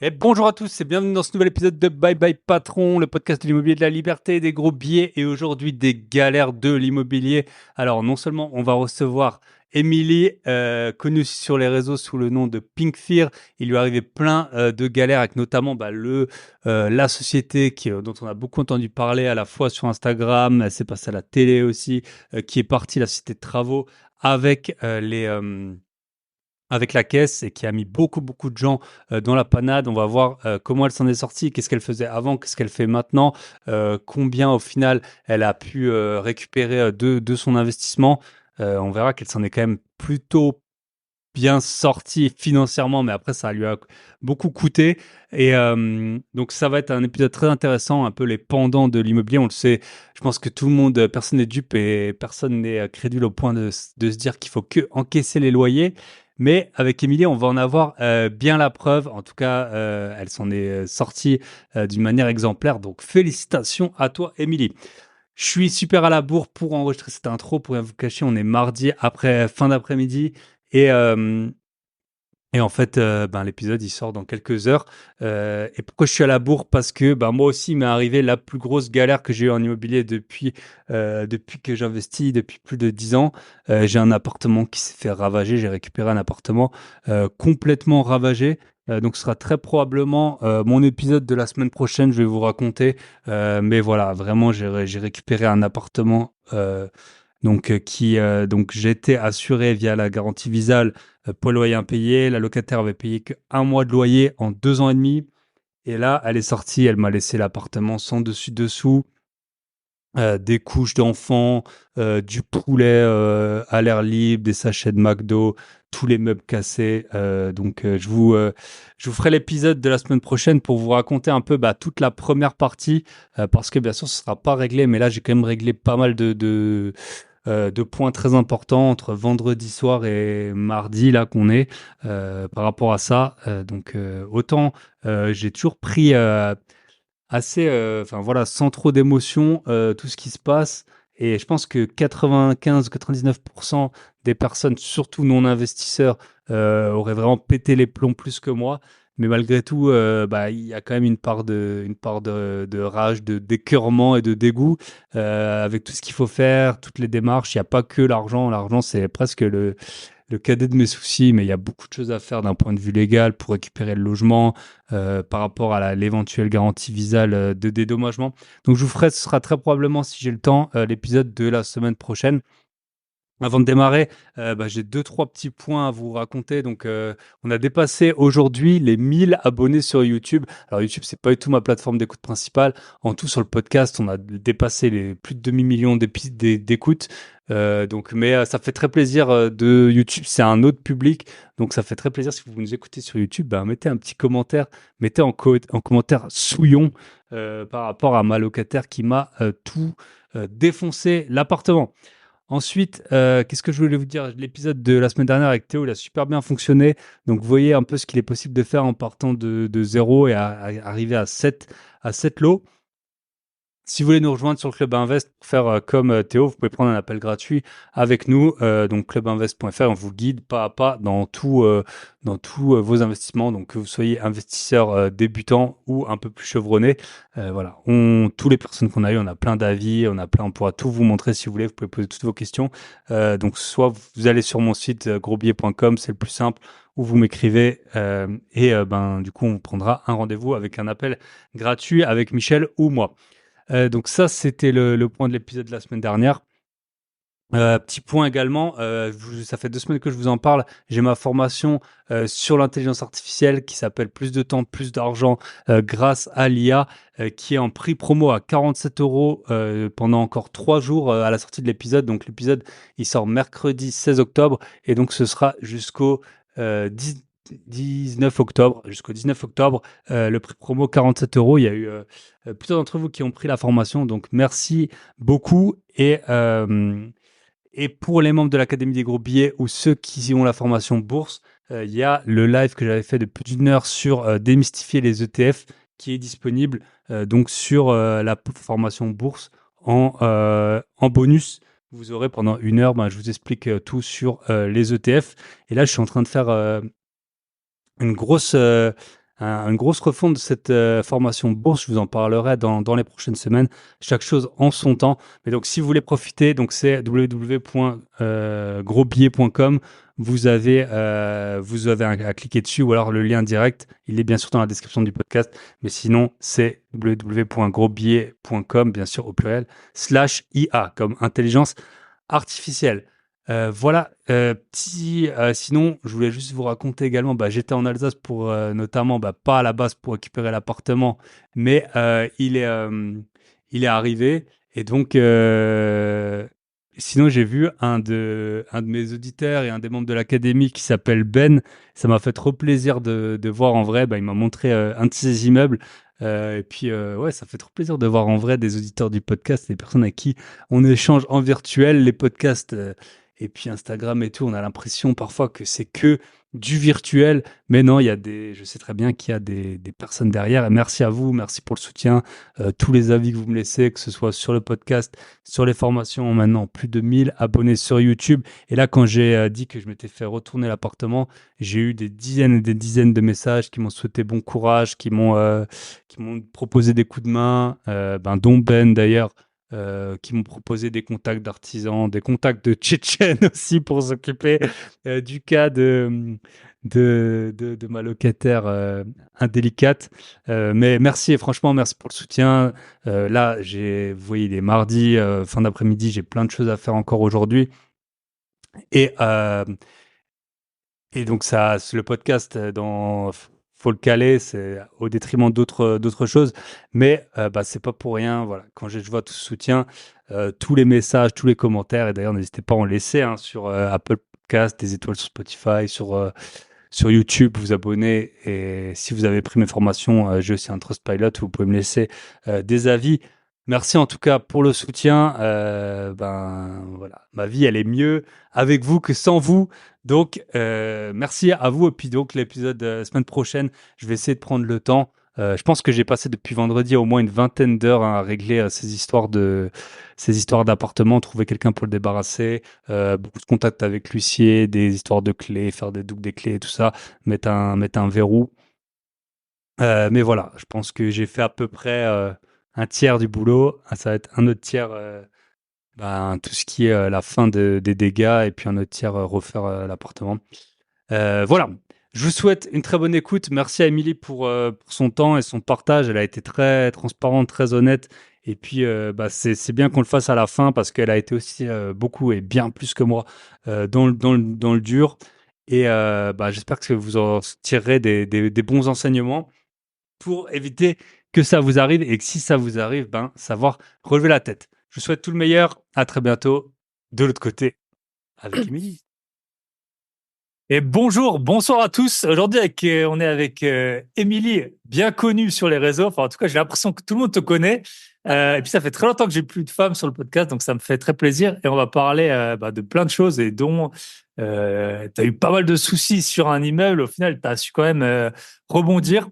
Et bonjour à tous et bienvenue dans ce nouvel épisode de Bye Bye Patron, le podcast de l'immobilier de la liberté, des gros billets et aujourd'hui des galères de l'immobilier. Alors non seulement on va recevoir Émilie, connue sur les réseaux sous le nom de Pink Fear, il lui est arrivé plein de galères avec notamment la société dont on a beaucoup entendu parler à la fois sur Instagram, elle s'est passée à la télé aussi, qui est partie, la société de travaux, avec avec la caisse et qui a mis beaucoup de gens dans la panade. On va voir comment elle s'en est sortie, qu'est-ce qu'elle faisait avant, qu'est-ce qu'elle fait maintenant, combien au final elle a pu récupérer de son investissement. On verra qu'elle s'en est quand même plutôt bien sortie financièrement, mais après ça lui a beaucoup coûté. Et donc ça va être un épisode très intéressant, un peu les pendants de l'immobilier. On le sait, je pense que tout le monde, personne n'est dupe et personne n'est crédule au point de se dire qu'il faut que encaisser les loyers. Mais avec Émilie, on va en avoir bien la preuve. En tout cas, elle s'en est sortie d'une manière exemplaire. Donc félicitations à toi, Émilie. Je suis super à la bourre pour enregistrer cette intro. Pour rien vous cacher, on est mardi après fin d'après-midi et en fait, l'épisode il sort dans quelques heures. Et pourquoi je suis à la bourre? Parce que moi aussi, il m'est arrivé la plus grosse galère que j'ai eue en immobilier depuis que j'investis depuis plus de 10 ans. J'ai un appartement qui s'est fait ravager. J'ai récupéré un appartement complètement ravagé. Donc, ce sera très probablement mon épisode de la semaine prochaine. Je vais vous raconter. Mais voilà, vraiment, j'ai récupéré un appartement. Donc j'ai été assuré via la garantie Visal pour le loyer impayé. La locataire avait payé que 1 mois de loyer en 2 ans et demi. Et là, elle est sortie, elle m'a laissé l'appartement sans dessus-dessous, des couches d'enfants, du poulet à l'air libre, des sachets de McDo, tous les meubles cassés. Je vous ferai l'épisode de la semaine prochaine pour vous raconter un peu toute la première partie, parce que bien sûr, ce sera pas réglé, mais là, j'ai quand même réglé pas mal de points très importants entre vendredi soir et mardi là qu'on est par rapport à ça. Autant j'ai toujours pris assez, enfin voilà, sans trop d'émotion, tout ce qui se passe. Et je pense que 95-99% des personnes, surtout non investisseurs, auraient vraiment pété les plombs plus que moi. Mais malgré tout, il y a quand même une part de rage, de d'écœurement et de dégoût avec tout ce qu'il faut faire, toutes les démarches. Il n'y a pas que l'argent. L'argent, c'est presque le cadet de mes soucis, mais il y a beaucoup de choses à faire d'un point de vue légal pour récupérer le logement par rapport à l'éventuelle garantie visale de dédommagement. Donc je vous ferai, ce sera très probablement, si j'ai le temps, l'épisode de la semaine prochaine. Avant de démarrer, j'ai deux, trois petits points à vous raconter. Donc, on a dépassé aujourd'hui les 1000 abonnés sur YouTube. Alors, YouTube, c'est pas du tout ma plateforme d'écoute principale. En tout, sur le podcast, on a dépassé les plus de demi-million d'écoutes. Ça fait très plaisir de YouTube. C'est un autre public. Donc, ça fait très plaisir si vous nous écoutez sur YouTube. Mettez un petit commentaire. Mettez en commentaire souillon par rapport à ma locataire qui m'a tout défoncé l'appartement. Ensuite, qu'est-ce que je voulais vous dire? L'épisode de la semaine dernière avec Théo, il a super bien fonctionné. Donc, vous voyez un peu ce qu'il est possible de faire en partant de 0 et à arriver à 7 lots. Si vous voulez nous rejoindre sur le Club Invest pour faire comme Théo, vous pouvez prendre un appel gratuit avec nous. Donc clubinvest.fr, on vous guide pas à pas dans tous vos investissements. Donc que vous soyez investisseur débutant ou un peu plus chevronné. Voilà, tous les personnes qu'on a eues, on a plein d'avis, on pourra tout vous montrer si vous voulez. Vous pouvez poser toutes vos questions. Donc soit vous allez sur mon site grosbillet.com, c'est le plus simple, ou vous m'écrivez du coup on prendra un rendez-vous avec un appel gratuit avec Michel ou moi. Donc ça, c'était le point de l'épisode de la semaine dernière. Petit point également, ça fait 2 semaines que je vous en parle. J'ai ma formation sur l'intelligence artificielle qui s'appelle Plus de temps, plus d'argent grâce à l'IA, qui est en prix promo à 47 euros pendant encore 3 jours à la sortie de l'épisode. Donc l'épisode, il sort mercredi 16 octobre et donc ce sera jusqu'au 19 octobre. Jusqu'au 19 octobre, le prix promo 47 euros. Il y a eu plusieurs d'entre vous qui ont pris la formation, donc merci beaucoup. Et pour les membres de l'Académie des gros billets ou ceux qui ont la formation bourse, il y a le live que j'avais fait de plus d'une heure sur démystifier les ETF qui est disponible donc sur la formation bourse en bonus. Vous aurez pendant 1 heure, je vous explique tout sur les ETF. Et là, je suis en train de faire une grosse une grosse refonte de cette formation bourse. Je vous en parlerai dans les prochaines semaines. Chaque chose en son temps. Mais donc, si vous voulez profiter, donc c'est www.grosbillet.com. Vous avez à cliquer dessus ou alors le lien direct. Il est bien sûr dans la description du podcast. Mais sinon, c'est www.grosbillet.com, bien sûr au pluriel, /IA comme intelligence artificielle. Voilà, sinon, je voulais juste vous raconter également, j'étais en Alsace pour notamment, pas à la base pour récupérer l'appartement, mais il est arrivé. Et donc, sinon, j'ai vu un de mes auditeurs et un des membres de l'académie qui s'appelle Ben. Ça m'a fait trop plaisir de voir en vrai. Il m'a montré un de ses immeubles. Et puis, ouais, ça fait trop plaisir de voir en vrai des auditeurs du podcast, des personnes à qui on échange en virtuel. Les podcasts et puis Instagram et tout, on a l'impression parfois que c'est que du virtuel. Mais non, je sais très bien qu'il y a des personnes derrière. Et merci à vous, merci pour le soutien, tous les avis que vous me laissez, que ce soit sur le podcast, sur les formations. Maintenant, plus de 1000 abonnés sur YouTube. Et là, quand j'ai dit que je m'étais fait retourner l'appartement, j'ai eu des dizaines et des dizaines de messages qui m'ont souhaité bon courage, qui m'ont proposé des coups de main, dont Ben d'ailleurs, qui m'ont proposé des contacts d'artisans, des contacts de Tchétchènes aussi pour s'occuper du cas de ma locataire indélicate. Mais merci, et franchement, merci pour le soutien. Là, vous voyez, il est mardi, fin d'après-midi, j'ai plein de choses à faire encore aujourd'hui. Et, et donc, le podcast, faut le caler, c'est au détriment d'autres choses. Mais c'est pas pour rien. Voilà, quand je vois tout ce soutien, tous les messages, tous les commentaires, et d'ailleurs, n'hésitez pas à en laisser sur Apple Podcast, des étoiles sur Spotify, sur YouTube, vous abonner. Et si vous avez pris mes formations, j'ai aussi un Trustpilot où vous pouvez me laisser des avis. Merci en tout cas pour le soutien. Voilà, ma vie, elle est mieux avec vous que sans vous. Donc, merci à vous. Et puis donc, l'épisode semaine prochaine, je vais essayer de prendre le temps. Je pense que j'ai passé depuis vendredi au moins une vingtaine d'heures à régler ces histoires d'appartements, trouver quelqu'un pour le débarrasser, beaucoup de contacts avec l'huissier, des histoires de clés, faire des doubles des clés et tout ça, mettre un verrou. Mais voilà, je pense que j'ai fait à peu près un tiers du boulot. Ça va être un autre tiers, tout ce qui est la fin des dégâts, et puis un autre tiers, refaire l'appartement. Voilà, je vous souhaite une très bonne écoute. Merci à Émilie pour son temps et son partage. Elle a été très transparente, très honnête. Et puis, c'est bien qu'on le fasse à la fin parce qu'elle a été aussi beaucoup et bien plus que moi dans le dur. Et j'espère que vous en tirerez des bons enseignements pour éviter que ça vous arrive, et que si ça vous arrive, savoir relever la tête. Je vous souhaite tout le meilleur. À très bientôt de l'autre côté avec Émilie. Et bonsoir à tous. Aujourd'hui, on est avec Émilie, bien connue sur les réseaux. Enfin, en tout cas, j'ai l'impression que tout le monde te connaît. Et puis, ça fait très longtemps que j'ai plus de femmes sur le podcast, donc ça me fait très plaisir. Et on va parler de plein de choses, et dont tu as eu pas mal de soucis sur un immeuble. Au final, tu as su quand même rebondir.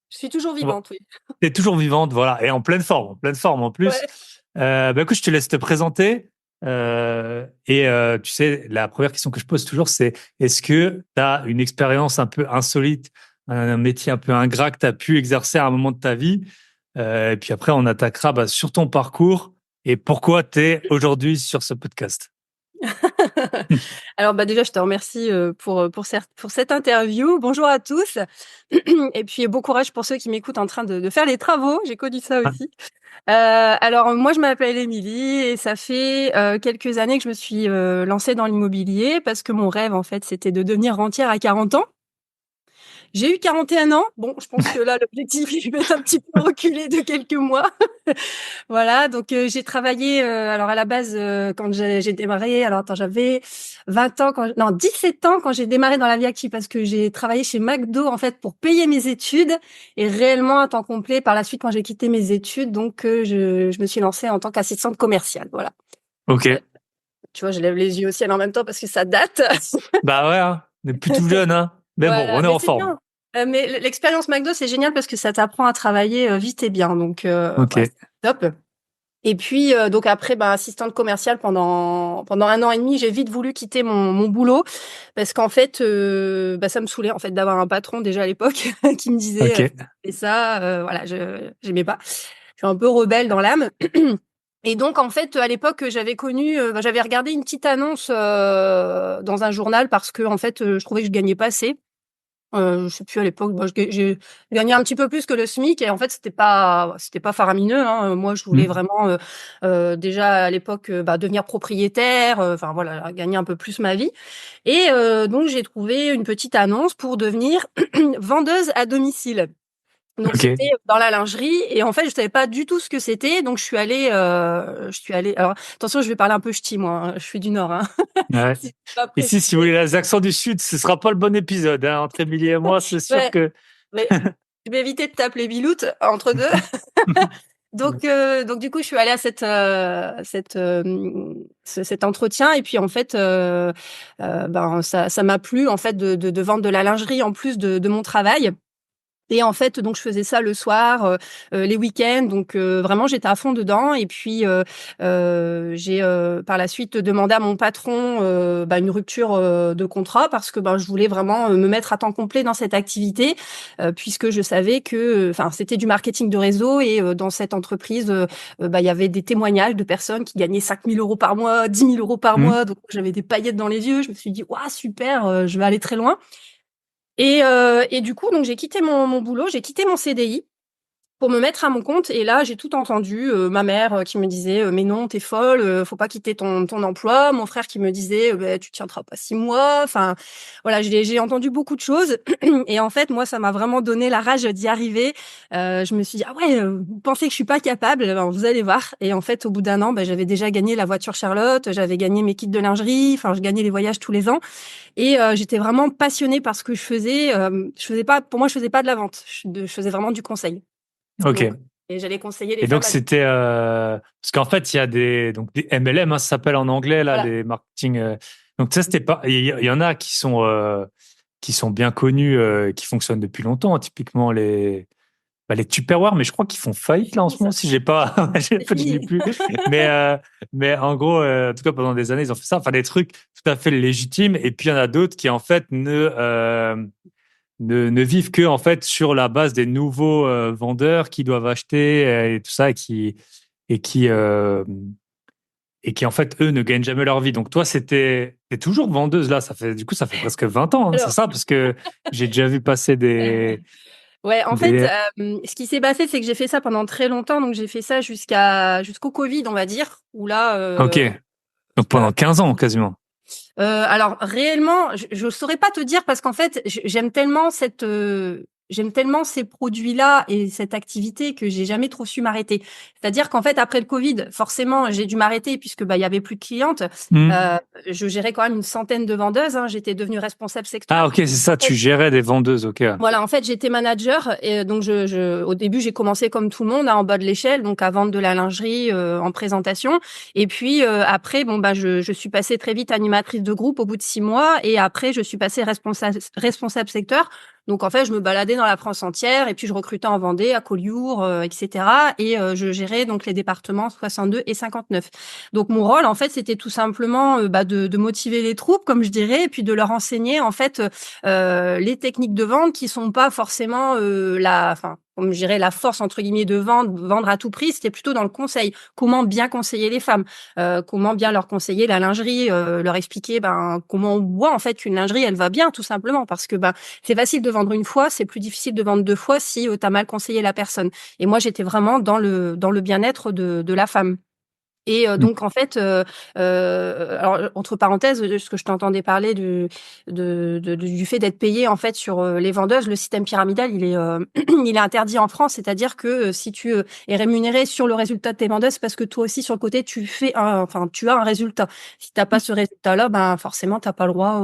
Je suis toujours vivante, oui. Tu es toujours vivante, voilà, et en pleine forme en plus. Ouais. Écoute, je te laisse te présenter. Tu sais, la première question que je pose toujours, c'est est-ce que tu as une expérience un peu insolite, un métier un peu ingrat que tu as pu exercer à un moment de ta vie? Et puis après, on attaquera sur ton parcours et pourquoi tu es aujourd'hui sur ce podcast. Alors déjà, je te remercie pour cette interview. Bonjour à tous. Et puis bon courage pour ceux qui m'écoutent en train de faire les travaux. J'ai connu ça aussi. Alors moi, je m'appelle Émilie et ça fait quelques années que je me suis lancée dans l'immobilier parce que mon rêve, en fait, c'était de devenir rentière à 40 ans. J'ai eu 41 ans. Bon, je pense que là, l'objectif, il va être un petit peu reculé de quelques mois. Voilà, donc j'ai travaillé, alors à la base, quand j'ai démarré, alors attends, j'avais 20 ans, 17 ans quand j'ai démarré dans la vie active, parce que j'ai travaillé chez McDo, en fait, pour payer mes études, et réellement à temps complet par la suite quand j'ai quitté mes études. Donc je me suis lancée en tant qu'assistante commerciale, voilà. Ok. Tu vois, je lève les yeux au ciel en même temps parce que ça date. Bah ouais, hein. On est plus tout jeune, hein. Mais Voilà, bon, on est en forme. bien. Mais l'expérience McDo, c'est génial parce que ça t'apprend à travailler vite et bien. Donc, Ok. ouais, top. Et puis donc après assistante commerciale pendant 1 an et demi, j'ai vite voulu quitter mon boulot parce qu'en fait ça me saoulait en fait d'avoir un patron déjà à l'époque qui me disait Ok. fais ça voilà, je j'aimais pas. Je suis un peu rebelle dans l'âme. Et donc en fait à l'époque j'avais connu j'avais regardé une petite annonce dans un journal parce que en fait je trouvais que je gagnais pas assez. Je sais plus à l'époque, j'ai gagné un petit peu plus que le SMIC et en fait c'était pas faramineux, hein. Moi je voulais Mhm. vraiment déjà à l'époque devenir propriétaire, enfin voilà, gagner un peu plus ma vie. Et donc j'ai trouvé une petite annonce pour devenir vendeuse à domicile. Donc Ok. c'était dans la lingerie et en fait je savais pas du tout ce que c'était, donc je suis allée alors attention, je vais parler un peu ch'ti moi, hein, je suis du Nord, hein. Ouais. Si c'est pas Ici, si vous précisé. voulez les accents du Sud, ce sera pas le bon épisode, hein. Entre Émilie et moi, c'est sûr Ouais, que. mais je vais éviter de t'appeler Biloute entre deux. Donc du coup, je suis allée à cet entretien et puis en fait, ça m'a plu en fait de vendre de la lingerie en plus de mon travail. Et en fait, donc je faisais ça le soir, les week-ends, donc vraiment j'étais à fond dedans. Et puis j'ai par la suite demandé à mon patron une rupture de contrat parce que je voulais vraiment me mettre à temps complet dans cette activité puisque je savais que, enfin, c'était du marketing de réseau et dans cette entreprise, il y avait des témoignages de personnes qui gagnaient 5 000 € par mois, 10 000 € par Mhm. mois. Donc j'avais des paillettes dans les yeux. Je me suis dit, waouh, super, je vais aller très loin. Et du coup, donc j'ai quitté mon boulot, j'ai quitté mon CDI pour me mettre à mon compte. Et là, j'ai tout entendu. Ma mère qui me disait mais non, t'es folle, faut pas quitter ton emploi. Mon frère qui me disait tu tiendras pas 6 mois. Enfin voilà, j'ai entendu beaucoup de choses. Et en fait, moi, ça m'a vraiment donné la rage d'y arriver. Je me suis dit ah ouais, vous pensez que je suis pas capable? Ben, vous allez voir. Et en fait, au bout d'un an, j'avais déjà gagné la voiture Charlotte, j'avais gagné mes kits de lingerie. Enfin, je gagnais les voyages tous les ans. Et j'étais vraiment passionnée par ce que je faisais. Je faisais pas, pour moi, je faisais pas de la vente. Je faisais vraiment du conseil. Donc, Ok. et j'allais conseiller les Et donc, femmes à c'était. Parce qu'en fait, il y a des MLM, hein, ça s'appelle en anglais, là, voilà. les marketing. Donc, ça, c'était pas. Il y en a qui sont bien connus, qui fonctionnent depuis longtemps, hein, typiquement les Tupperware, mais je crois qu'ils font faillite là en ce Fini moment. ça. Si j'ai pas, en C'est fait, je lis fini. plus. Mais, mais en gros, en tout cas, pendant des années, ils ont fait ça. Enfin, des trucs tout à fait légitimes. Et puis, il y en a d'autres qui, en fait, ne vivent que en fait sur la base des nouveaux vendeurs qui doivent acheter et tout ça et qui euh, et qui en fait eux ne gagnent jamais leur vie. Donc toi t'es toujours vendeuse là, ça fait presque 20 ans, hein, c'est Alors, ça parce que j'ai déjà vu passer ouais, en fait, des ce qui s'est passé, c'est que j'ai fait ça pendant très longtemps. Donc, j'ai fait ça jusqu'au Covid, on va dire, où là, OK. Donc euh, pendant 15 ans quasiment. alors réellement, je saurais pas te dire parce qu'en fait, j'aime tellement ces produits-là et cette activité que j'ai jamais trop su m'arrêter. C'est-à-dire qu'en fait, après le Covid, forcément, j'ai dû m'arrêter puisque il y avait plus de clientes. Hmm. Euh, je gérais quand même une centaine de vendeuses, hein. J'étais devenue responsable Ah OK, secteur. c'est ça, tu gérais des vendeuses, OK. Voilà, en fait, j'étais manager et donc au début, j'ai commencé comme tout le monde, hein, en bas de l'échelle, donc à vendre de la lingerie en présentation. Et puis après, je suis passée très vite animatrice de groupe au bout de 6 mois et après, je suis passée responsable secteur. Donc en fait, je me baladais dans la France entière et puis je recrutais en Vendée, à Collioure, etc. Et je gérais donc les départements 62 et 59. Donc mon rôle, en fait, c'était tout simplement de motiver les troupes, comme je dirais, et puis de leur enseigner en fait les techniques de vente qui sont pas forcément comme je dirais, la force entre guillemets de vendre à tout prix, c'était plutôt dans le conseil. Comment bien conseiller les femmes, comment bien leur conseiller la lingerie, leur expliquer comment on voit en fait qu'une lingerie elle va bien tout simplement parce que c'est facile de vendre une fois, c'est plus difficile de vendre deux fois si tu as mal conseillé la personne. Et moi j'étais vraiment dans le bien-être de la femme. Et donc en fait, alors entre parenthèses, ce que je t'entendais parler du fait d'être payé en fait sur les vendeuses, le système pyramidal, il est il est interdit en France. C'est-à-dire que si tu es rémunéré sur le résultat de tes vendeuses, c'est parce que toi aussi sur le côté tu as un résultat. Si t'as pas ce résultat-là, forcément t'as pas le droit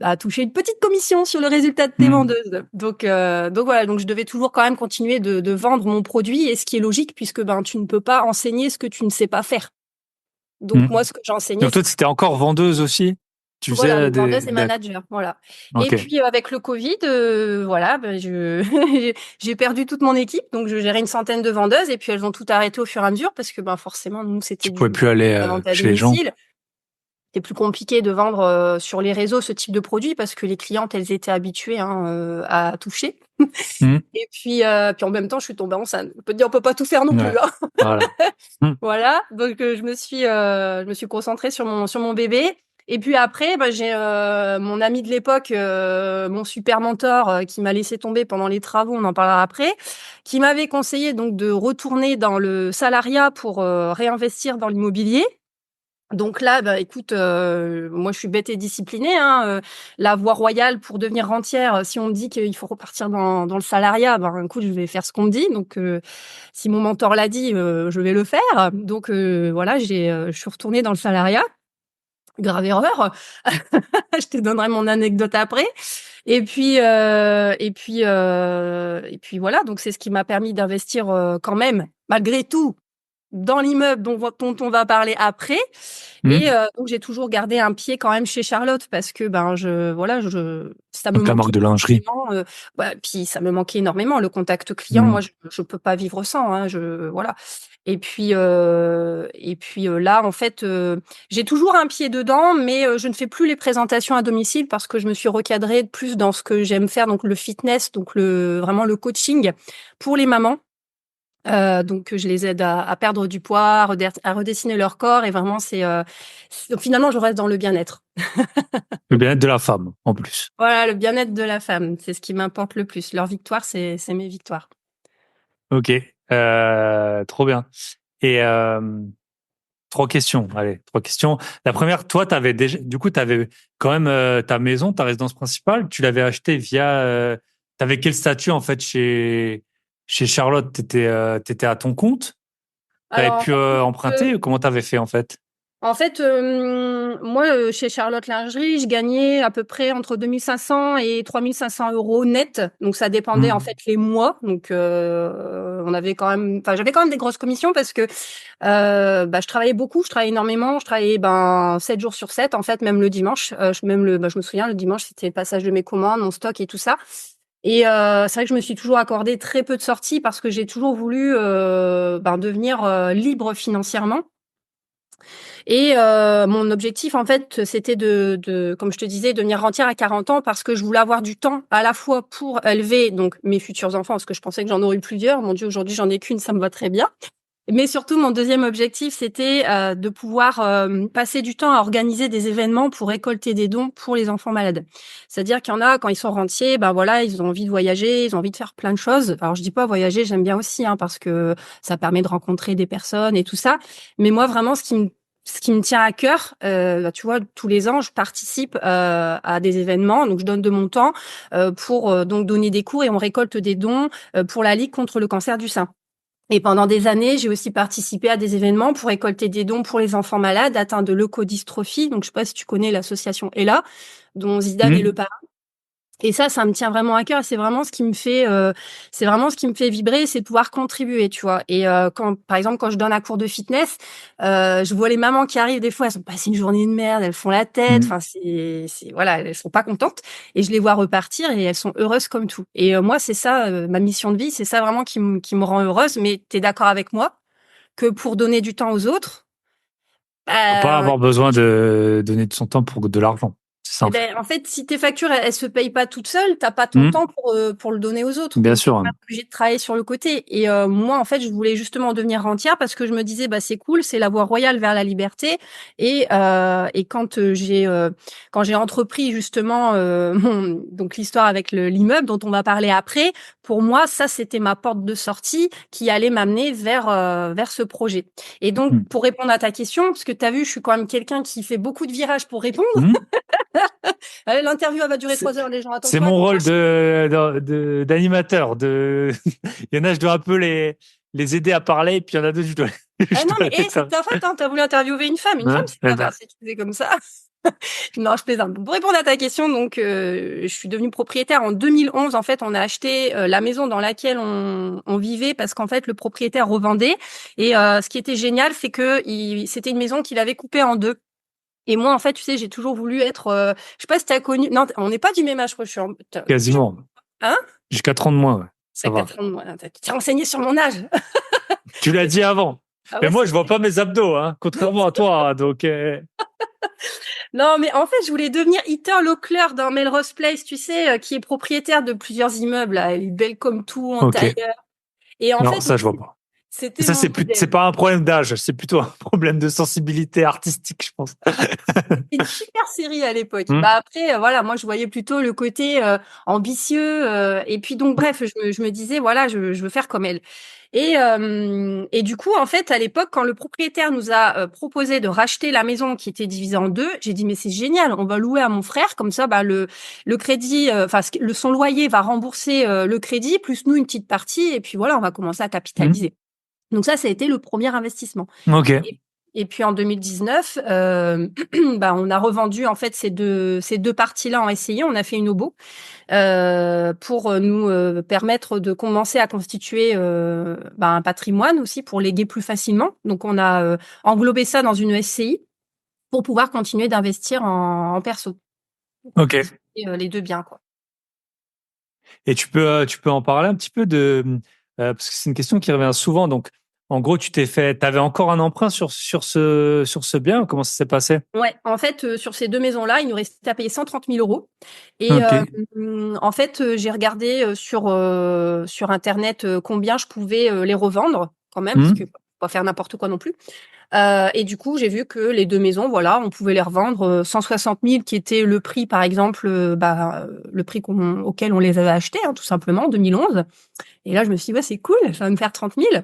à toucher une petite commission sur le résultat de tes Hmm. vendeuses. Donc voilà, donc je devais toujours quand même continuer de vendre mon produit et ce qui est logique puisque tu ne peux pas enseigner ce que tu ne sais pas faire. Donc Hmm. moi ce que j'enseignais Donc toi c'est c'était encore vendeuse aussi? Tu Voilà, faisais donc des... vendeuse et manager, voilà. Et Ok. puis avec le Covid, voilà, ben, j'ai perdu toute mon équipe, donc je gérais une centaine de vendeuses et puis elles ont tout arrêté au fur et à mesure parce que ben forcément nous c'était Tu pouvais plus la aller vente à chez les gens. domicile. C'est plus compliqué de vendre sur les réseaux ce type de produit parce que les clientes elles étaient habituées hein, à toucher. Hmm. Et puis en même temps je suis tombée enceinte. On peut te dire on peut pas tout faire non plus. Ouais. Hein. Voilà. Hmm. Voilà, donc je me suis concentrée sur mon bébé. Et puis après, bah, j'ai mon ami de l'époque, mon super mentor, qui m'a laissé tomber pendant les travaux, on en parlera après, qui m'avait conseillé donc de retourner dans le salariat pour réinvestir dans l'immobilier. Donc là, bah, écoute, moi je suis bête et disciplinée. Hein, la voie royale pour devenir rentière, si on me dit qu'il faut repartir dans le salariat, ben écoute, je vais faire ce qu'on me dit. Donc si mon mentor l'a dit, je vais le faire. Donc voilà, je suis retournée dans le salariat. Grave erreur. Je te donnerai mon anecdote après. Et puis voilà. Donc c'est ce qui m'a permis d'investir quand même, malgré tout, dans l'immeuble dont on va parler après. Hmm. Et donc j'ai toujours gardé un pied quand même chez Charlotte parce que ben ça me Donc la manquait marque de lingerie. énormément. Puis ça me manquait énormément le contact client. Hmm. Moi, je peux pas vivre sans. Hein, voilà. Et puis là, en fait, j'ai toujours un pied dedans, mais je ne fais plus les présentations à domicile parce que je me suis recadrée plus dans ce que j'aime faire, donc le fitness, donc vraiment le coaching pour les mamans. Donc je les aide à perdre du poids, à redessiner leur corps et vraiment donc finalement je reste dans le bien-être. Le bien-être de la femme, en plus. Voilà, le bien-être de la femme, c'est ce qui m'importe le plus. Leur victoire, c'est mes victoires. Ok. Trop bien. Et trois questions. Allez, trois questions. La première, toi, t'avais quand même ta maison, ta résidence principale. Tu l'avais achetée via. T'avais quel statut en fait chez Charlotte? T'étais à ton compte? T'avais Alors pu emprunter? Comment t'avais fait en fait? moi, chez Charlotte Lingerie, je gagnais à peu près entre 2500 et 3500 euros net. Donc, ça dépendait en Hmm. fait les mois. Donc, j'avais quand même des grosses commissions parce que je travaillais beaucoup, je travaillais énormément. Je travaillais 7 jours sur 7, en fait, même le dimanche. Je me souviens, le dimanche, c'était le passage de mes commandes, mon stock et tout ça. Et c'est vrai que je me suis toujours accordé très peu de sorties parce que j'ai toujours voulu devenir libre financièrement. Et mon objectif, en fait, c'était comme je te disais, devenir rentière à 40 ans parce que je voulais avoir du temps à la fois pour élever donc mes futurs enfants, parce que je pensais que j'en aurais eu plusieurs. Mon Dieu, aujourd'hui, j'en ai qu'une, ça me va très bien. Mais surtout, mon deuxième objectif, c'était de pouvoir passer du temps à organiser des événements pour récolter des dons pour les enfants malades. C'est-à-dire qu'il y en a, quand ils sont rentiers, ben voilà, ils ont envie de voyager, ils ont envie de faire plein de choses. Alors, je dis pas voyager, j'aime bien aussi, hein, parce que ça permet de rencontrer des personnes et tout ça. Mais moi, vraiment, ce qui me tient à cœur, tu vois, tous les ans, je participe à des événements, donc je donne de mon temps pour donc donner des cours et on récolte des dons pour la Ligue contre le cancer du sein. Et pendant des années, j'ai aussi participé à des événements pour récolter des dons pour les enfants malades atteints de leucodystrophie. Donc, je sais pas si tu connais l'association ELA, dont Zidane est le Hmm. parrain. Et ça me tient vraiment à cœur. C'est vraiment ce qui me fait vibrer, c'est de pouvoir contribuer, tu vois. Et par exemple, quand je donne un cours de fitness, je vois les mamans qui arrivent des fois, elles ont passé une journée de merde, elles font la tête. Hmm. Enfin, voilà, elles sont pas contentes. Et je les vois repartir et elles sont heureuses comme tout. Et moi, c'est ça, ma mission de vie, c'est ça vraiment qui me rend heureuse. Mais t'es d'accord avec moi que pour donner du temps aux autres, Faut pas bah, avoir besoin de donner de son temps pour de l'argent. C'est ça eh en fait. ben, en fait, si tes factures, elles se payent pas toutes seules, t'as pas ton Hmm. temps pour le donner aux autres. Bien Donc, t'es sûr. quand même obligé de travailler sur le côté. Et moi, en fait, je voulais justement devenir rentière parce que je me disais, bah, c'est cool, c'est la voie royale vers la liberté. Et quand j'ai entrepris justement donc l'histoire avec l'immeuble dont on va parler après, pour moi, ça, c'était ma porte de sortie qui allait m'amener vers ce projet. Et donc, Hmm. pour répondre à ta question, parce que tu as vu, je suis quand même quelqu'un qui fait beaucoup de virages pour répondre. Hmm. L'interview, elle va durer C'est 3 heures, les gens. c'est Attention, mon attention. rôle d'animateur. Il y en a, je dois un peu les aider à parler, et puis il y en a d'autres, je Ah non, dois mais les c'est de faire. ta faute, hein. T'as voulu interviewer une femme. Une femme, Hein. c'est Eh pas ben, grave si tu fais comme ça. Non, je plaisante. Pour répondre à ta question, donc, je suis devenue propriétaire en 2011. En fait, on a acheté la maison dans laquelle on vivait parce qu'en fait, le propriétaire revendait. Et ce qui était génial, c'est que c'était une maison qu'il avait coupée en deux. Et moi, en fait, tu sais, j'ai toujours voulu être. Je sais pas si tu as connu. Non, on n'est pas du même âge, je crois. Quasiment. Hein? J'ai 4 ans de moins, ouais. Ça T'as va. 4 ans de moins. Tu t'es renseigné sur mon âge. Tu l'as dit avant. Ah Mais ouais, moi, c'est je vois vrai. pas mes abdos, hein, contrairement à toi. Donc, Non, mais en fait, je voulais devenir Heather Locklear dans Melrose Place, tu sais, qui est propriétaire de plusieurs immeubles. Là. Elle est belle comme tout en ok. tailleur. Et en Non, fait, ça, je vois pas. Et c'était ça, mon c'est modèle. pas un problème d'âge, c'est plutôt un problème de sensibilité artistique, je pense. Une super série à l'époque. Hmm. Bah après, voilà, moi je voyais plutôt le côté ambitieux. Et puis donc bref, je me disais voilà, je veux faire comme elle. Et du coup, en fait, à l'époque, quand le propriétaire nous a proposé de racheter la maison qui était divisée en deux, j'ai dit mais c'est génial, on va louer à mon frère, comme ça, bah le crédit, enfin son loyer va rembourser le crédit plus nous une petite partie, et puis voilà, on va commencer à Hmm. capitaliser. Donc ça a été le premier investissement. Ok. Et puis en 2019, bah, on a revendu en fait ces deux parties-là en SCI. On a fait une OBO pour nous permettre de commencer à constituer bah, un patrimoine aussi pour léguer plus facilement. Donc on a englobé ça dans une SCI pour pouvoir continuer d'investir en perso. Ok. Et, les deux biens, quoi. Et tu peux en parler un petit peu parce que c'est une question qui revient souvent. Donc, en gros, t'avais encore un emprunt sur ce bien. Comment ça s'est passé? Ouais, en fait, sur ces deux maisons-là, il nous restait à payer 130 000 euros. Et Ok. en fait, j'ai regardé sur Internet combien je pouvais les revendre quand même, parce Hmm. que faut pas faire n'importe quoi non plus. Et du coup, j'ai vu que les deux maisons, voilà, on pouvait les revendre 160 000, qui était le prix, par exemple, le prix auquel on les avait achetés, hein, tout simplement, en 2011. Et là, je me suis dit, ouais, c'est cool, ça va me faire 30 000.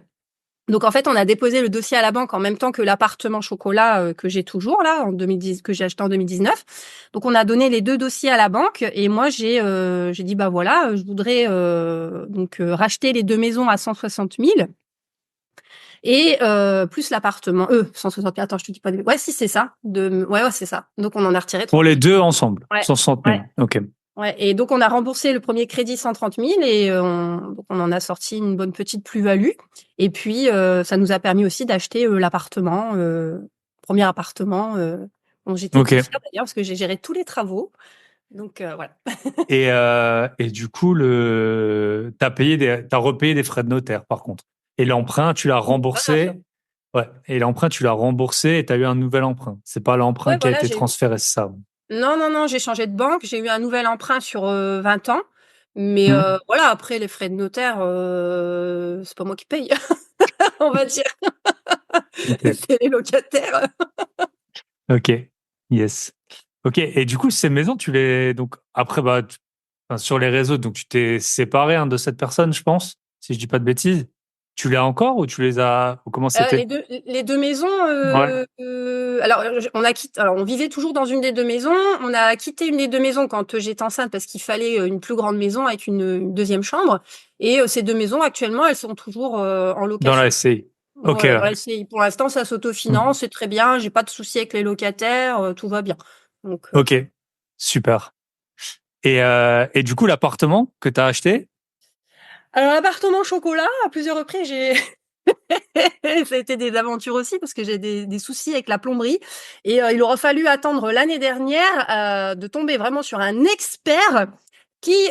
Donc en fait, on a déposé le dossier à la banque en même temps que l'appartement chocolat que j'ai toujours là en 2010, que j'ai acheté en 2019. Donc on a donné les deux dossiers à la banque, et moi j'ai dit bah voilà, je voudrais racheter les deux maisons à 160 000 et plus l'appartement 160 000. Attends, je te dis pas ouais, si c'est ça, ouais c'est ça. Donc on en a retiré Pour 30 les 000. deux ensemble, Ouais. 160 000. Ouais. Ok. Ouais, et donc on a remboursé le premier crédit 130 000, et donc on en a sorti une bonne petite plus-value. Et puis ça nous a permis aussi d'acheter l'appartement, premier appartement, dont j'étais Ok. très fière d'ailleurs parce que j'ai géré tous les travaux. Donc voilà. Et du coup, t'as repayé des frais de notaire, par contre. Et l'emprunt, tu l'as Ouais, bien sûr. remboursé. Ouais. Et l'emprunt, tu l'as remboursé et t'as eu un nouvel emprunt. C'est pas l'emprunt Ouais, qui a voilà, été j'ai eu. transféré, c'est ça. Non, non, non, j'ai changé de banque, j'ai eu un nouvel emprunt sur 20 ans. Mais Hmm. voilà, après les frais de notaire, c'est pas moi qui paye, on va dire. Ok. C'est les locataires. Ok. Yes. Ok. Et du coup, ces maisons, donc, après, enfin, sur les réseaux, donc, tu t'es séparé, hein, de cette personne, je pense, si je dis pas de bêtises. Tu l'as encore ou tu les as, ou comment c'était? Les deux maisons, Ouais. alors alors on vivait toujours dans une des deux maisons. On a quitté une des deux maisons quand j'étais enceinte parce qu'il fallait une plus grande maison avec une deuxième chambre. Et ces deux maisons actuellement, elles sont toujours en Dans la location. SCI. Ok. Ouais, ouais, pour l'instant, ça Hmm. s'autofinance, c'est très bien. J'ai pas de souci avec les locataires, tout va bien. Donc, Ok. Super. Et du coup, l'appartement que tu as acheté, alors l'appartement chocolat, à plusieurs reprises, j'ai ça a été des aventures aussi parce que j'ai des soucis avec la plomberie, et il aura fallu attendre l'année dernière de tomber vraiment sur un expert qui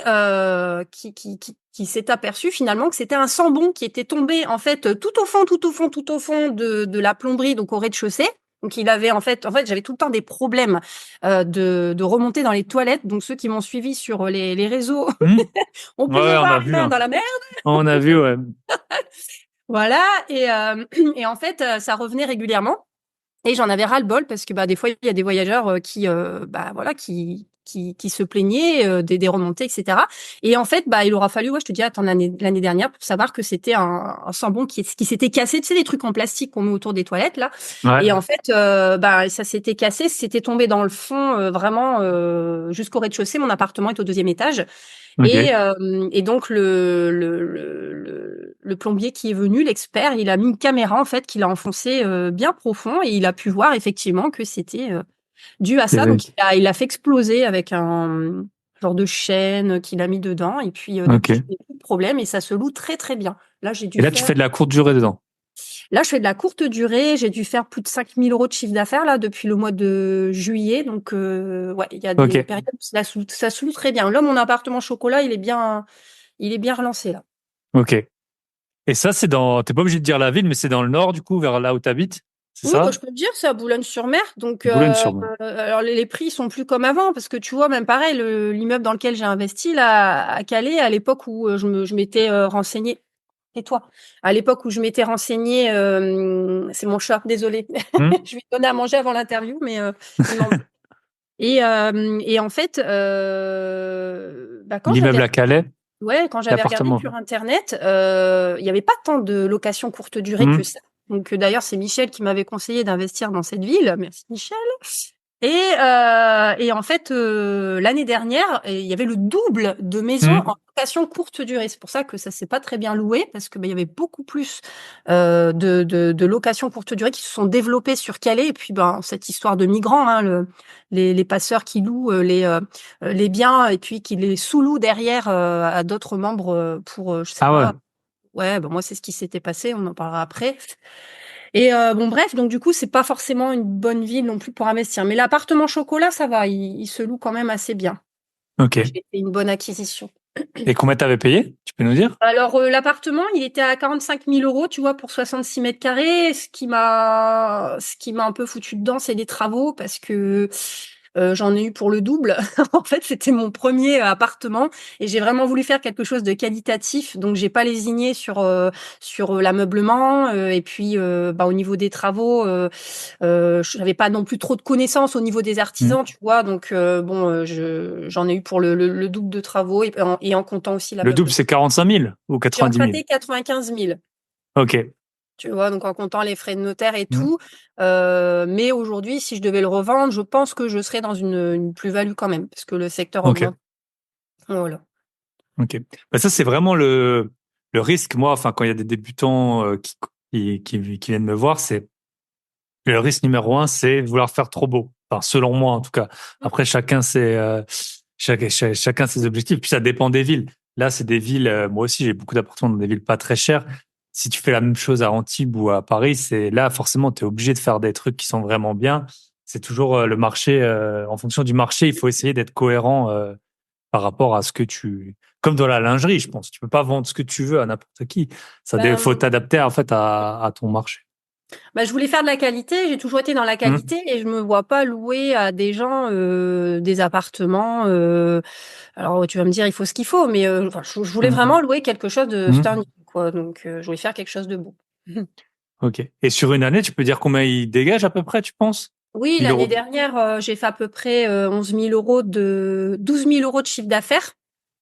s'est aperçu finalement que c'était un sambon qui était tombé en fait tout au fond de la plomberie, donc au rez-de-chaussée. Donc il avait en fait j'avais tout le temps des problèmes de remonter dans les toilettes. Donc ceux qui m'ont suivi sur les réseaux hmm. ont pu me Ouais, on voir a les vu, mains hein. dans la mer. On a vu, ouais. Voilà, et en fait, ça revenait régulièrement, et j'en avais ras-le-bol parce que bah des fois il y a des voyageurs qui bah voilà qui se plaignaient des remontées, etc. Et en fait bah il aura fallu, ouais, je te dis, attendre l'année dernière pour savoir que c'était un sambon qui s'était cassé, tu sais, des trucs en plastique qu'on met autour des toilettes là. Ouais. Et en fait bah ça s'était cassé, c'était tombé dans le fond vraiment jusqu'au rez-de-chaussée. Mon appartement est au deuxième étage. Ok. Et donc le plombier qui est venu, l'expert, il a mis une caméra en fait qu'il a enfoncé bien profond, et il a pu voir effectivement que c'était dû à ça. Donc il a fait exploser avec un genre de chaîne qu'il a mis dedans, et puis depuis Ok. je n'ai plus de problème, et ça se loue très très bien. Là j'ai dû Et là, tu faire fais de la courte durée dedans. Là, je fais de la courte durée. J'ai dû faire plus de 5 000 € de chiffre d'affaires là depuis le mois de juillet. Donc, ouais, il y a des Ok, périodes où ça se loue très bien. Là, mon appartement chocolat, il est bien relancé là. ok. Et ça, t'es pas obligé de dire la ville, mais c'est dans le nord, du coup, vers là où t'habites, c'est Oui, bah, ça? je peux te dire, c'est à Boulogne-sur-Mer. Donc, Boulogne-sur-Mer. alors les prix sont plus comme avant parce que tu vois, même pareil, l'immeuble dans lequel j'ai investi là à Calais, à l'époque où je m'étais renseignée. Et toi, à l'époque où je m'étais renseignée, c'est mon chat, désolé. Hmm. Je lui donnais à manger avant l'interview, mais il m'en et en fait, bah, L'immeuble à Calais, quand j'avais regardé l'appartement. sur internet, il y avait pas tant de locations courte durée Hmm. que ça. Donc, d'ailleurs, c'est Michel qui m'avait conseillé d'investir dans cette ville. Merci Michel. Et en fait, l'année dernière, il y avait le double de maisons Hmm. en location courte durée. C'est pour ça que ça s'est pas très bien loué parce que, bah, il y avait beaucoup plus de locations courte durée qui se sont développées sur Calais. Et puis, ben, cette histoire de migrants, hein, les passeurs qui louent les biens et puis qui les sous-louent derrière à d'autres membres pour, je sais Ah ouais, pas. Ouais, ben moi, c'est ce qui s'était passé. On en parlera après. Et bon, bref, donc du coup, c'est pas forcément une bonne ville non plus pour investir. Mais l'appartement chocolat, ça va, il se loue quand même assez bien. ok. J'ai fait une bonne acquisition. Et combien t'avais payé? Tu peux nous dire? Alors, l'appartement, il était à 45 000 €, tu vois, pour 66 mètres carrés. Ce qui m'a un peu foutu dedans, c'est les travaux parce que j'en ai eu pour le double. En fait, c'était mon premier appartement et j'ai vraiment voulu faire quelque chose de qualitatif. Donc, j'ai pas lésiné sur l'ameublement et puis bah, au niveau des travaux, je n'avais pas non plus trop de connaissances au niveau des Hmm. artisans, tu vois. Donc, bon, j'en ai eu pour le double de travaux et en comptant aussi Le double, l'ameublement. c'est 45 000 ou J'ai 90 000? emprunté 95 000, Ok. tu vois, donc en comptant les frais de notaire et Hmm. tout. Mais aujourd'hui, si je devais le revendre, je pense que je serais dans une plus-value quand même, parce que le secteur Ok. augmente. Voilà. Ok. Bah, ça, c'est vraiment le risque. Moi, enfin, quand il y a des débutants qui viennent me voir, c'est le risque numéro un, c'est vouloir faire trop beau. Enfin, selon moi, en tout cas. Après, chacun ses objectifs. Puis ça dépend des villes. Là, c'est des villes. Moi aussi, j'ai beaucoup d'appartements dans des villes pas très chères. Si tu fais la même chose à Antibes ou à Paris, c'est là forcément, tu es obligé de faire des trucs qui sont vraiment bien. C'est toujours le marché. En fonction du marché, il faut essayer d'être cohérent par rapport à ce que tu. Comme dans la lingerie, je pense. Tu peux pas vendre ce que tu veux à n'importe qui. Faut Ben, t'adapter en fait à ton marché. bah, je voulais faire de la qualité, j'ai toujours été dans la Hmm. qualité et je me vois pas louer à des gens des appartements. Alors tu vas me dire il faut ce qu'il faut, mais enfin, je voulais Hmm. vraiment louer quelque chose de Hmm. c'était un niveau, quoi. Donc je voulais faire quelque chose de beau. Ok. Et sur une année, tu peux dire combien il dégage à peu près, tu penses? Oui, 1000 l'année euros. dernière, j'ai fait à peu près 11 000 € 12 000 € de chiffre d'affaires.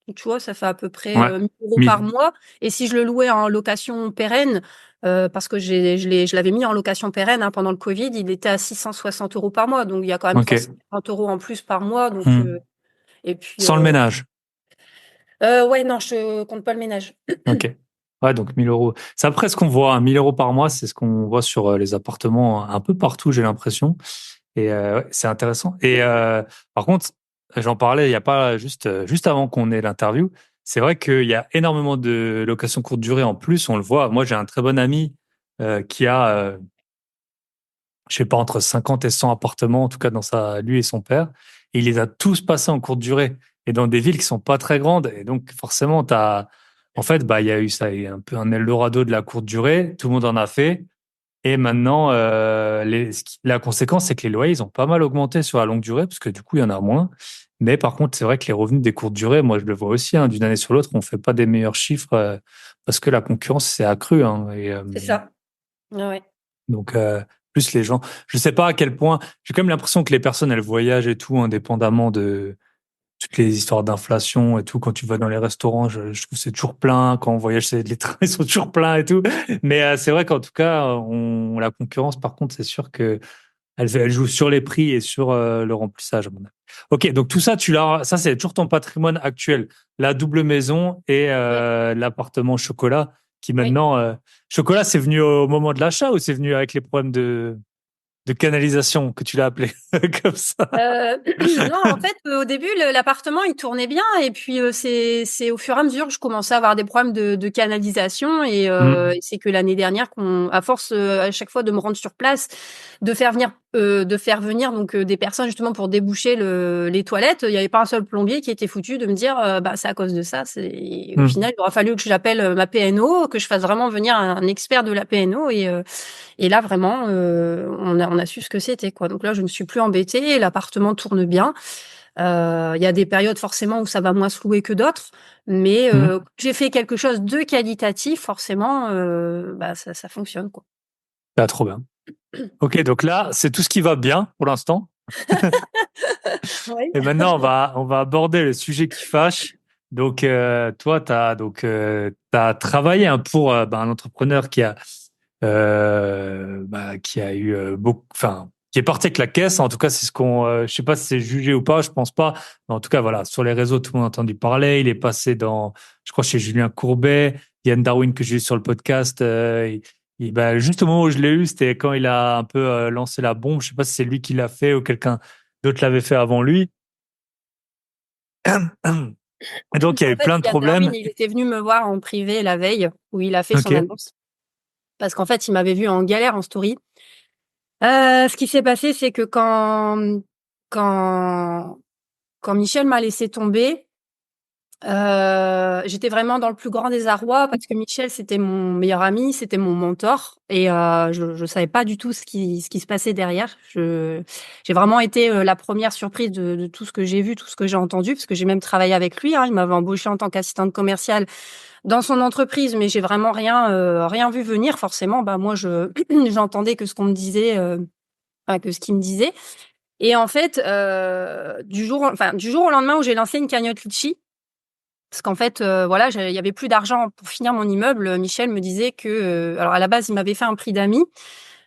Donc, tu vois, ça fait à peu près Ouais. 1 000 € par 1000. mois. Et si je le louais en location pérenne, parce que je l'avais mis en location pérenne hein, pendant le Covid, il était à 660 € par mois. Donc, il y a quand même Ok. 350 € en plus par mois. Donc, Hmm. et puis, Sans le ménage. ouais, non, je compte pas le ménage. Ok. Ouais, donc 1000 euros. C'est après ce qu'on voit, hein. 1000 euros par mois, c'est ce qu'on voit sur les appartements un peu partout, j'ai l'impression. Et ouais, c'est intéressant. Et par contre, j'en parlais il y a pas juste avant qu'on ait l'interview. C'est vrai qu'il y a énormément de locations courte durée en plus. On le voit. Moi, j'ai un très bon ami qui a, je sais pas, entre 50 et 100 appartements, en tout cas lui et son père. Et il les a tous passés en courte durée et dans des villes qui sont pas très grandes. Et donc, forcément, en fait, bah, il y a eu ça, il y a un peu un Eldorado de la courte durée. Tout le monde en a fait. Et maintenant, la conséquence, c'est que les loyers, ils ont pas mal augmenté sur la longue durée, parce que du coup, il y en a moins. Mais par contre, c'est vrai que les revenus des courtes durées, moi, je le vois aussi, hein, d'une année sur l'autre, on fait pas des meilleurs chiffres parce que la concurrence s'est accrue. Hein, C'est ça. Ouais. donc, plus les gens, je sais pas à quel point, j'ai quand même l'impression que les personnes, elles voyagent et tout, indépendamment de toutes les histoires d'inflation et tout. Quand tu vas dans les restaurants, je trouve que c'est toujours plein. Quand on voyage, les trains, ils sont toujours pleins et tout. Mais c'est vrai qu'en tout cas, la concurrence, par contre, c'est sûr que elle joue sur les prix et sur le remplissage, à mon avis. Ok, donc tout ça, ça, c'est toujours ton patrimoine actuel. La double maison et Ouais. l'appartement chocolat qui Oui. maintenant, chocolat, c'est venu au moment de l'achat ou c'est venu avec les problèmes de canalisation que tu l'as appelé comme ça. Non, en fait, au début, l'appartement, il tournait bien. Et puis, c'est au fur et à mesure que je commençais à avoir des problèmes de canalisation. Et et c'est que l'année dernière, à force, à chaque fois de me rendre sur place, de faire venir donc des personnes justement pour déboucher les toilettes, il n'y avait pas un seul plombier qui était foutu de me dire, bah, c'est à cause de ça. Au final, il aura fallu que j'appelle ma PNO, que je fasse vraiment venir un expert de la PNO. Et là, vraiment, on a su ce que c'était, quoi. Donc là, je ne me suis plus embêtée. L'appartement tourne bien. Il y a des périodes forcément où ça va moins se louer que d'autres, mais j'ai fait quelque chose de qualitatif, forcément, bah, ça fonctionne, quoi. Ah, trop bien. Ok, donc là, c'est tout ce qui va bien pour l'instant. Oui. Et maintenant, on va aborder le sujet qui fâche. Donc, toi, t'as travaillé pour un entrepreneur qui a eu beaucoup, enfin, qui est parti avec la caisse. En tout cas, c'est ce qu'on, je sais pas si c'est jugé ou pas, je pense pas. Mais en tout cas, voilà, sur les réseaux, tout le monde a entendu parler. Il est passé je crois, chez Julien Courbet, Yann Darwin que j'ai eu sur le podcast. Juste au moment où je l'ai eu, c'était quand il a un peu lancé la bombe. Je sais pas si c'est lui qui l'a fait ou quelqu'un d'autre l'avait fait avant lui. Et donc, il y a En eu fait, plein de Yann Darwin, problèmes. il était venu me voir en privé la veille où il a fait son Ok. annonce. Parce qu'en fait, il m'avait vu en galère en story. Ce qui s'est passé, c'est que quand Michel m'a laissé tomber, j'étais vraiment dans le plus grand désarroi parce que Michel, c'était mon meilleur ami, c'était mon mentor et je savais pas du tout ce qui se passait derrière. J'ai vraiment été la première surprise de tout ce que j'ai vu, tout ce que j'ai entendu, parce que j'ai même travaillé avec lui, hein. Il m'avait embauché en tant qu'assistante commerciale dans son entreprise, mais j'ai vraiment rien vu venir. Forcément, bah moi, j'entendais que ce qu'on me disait, que ce qu'il me disait. Et en fait, du jour au lendemain où j'ai lancé une cagnotte Litchi, parce qu'en fait, voilà, il y avait plus d'argent pour finir mon immeuble. Michel me disait que, alors à la base, il m'avait fait un prix d'amis.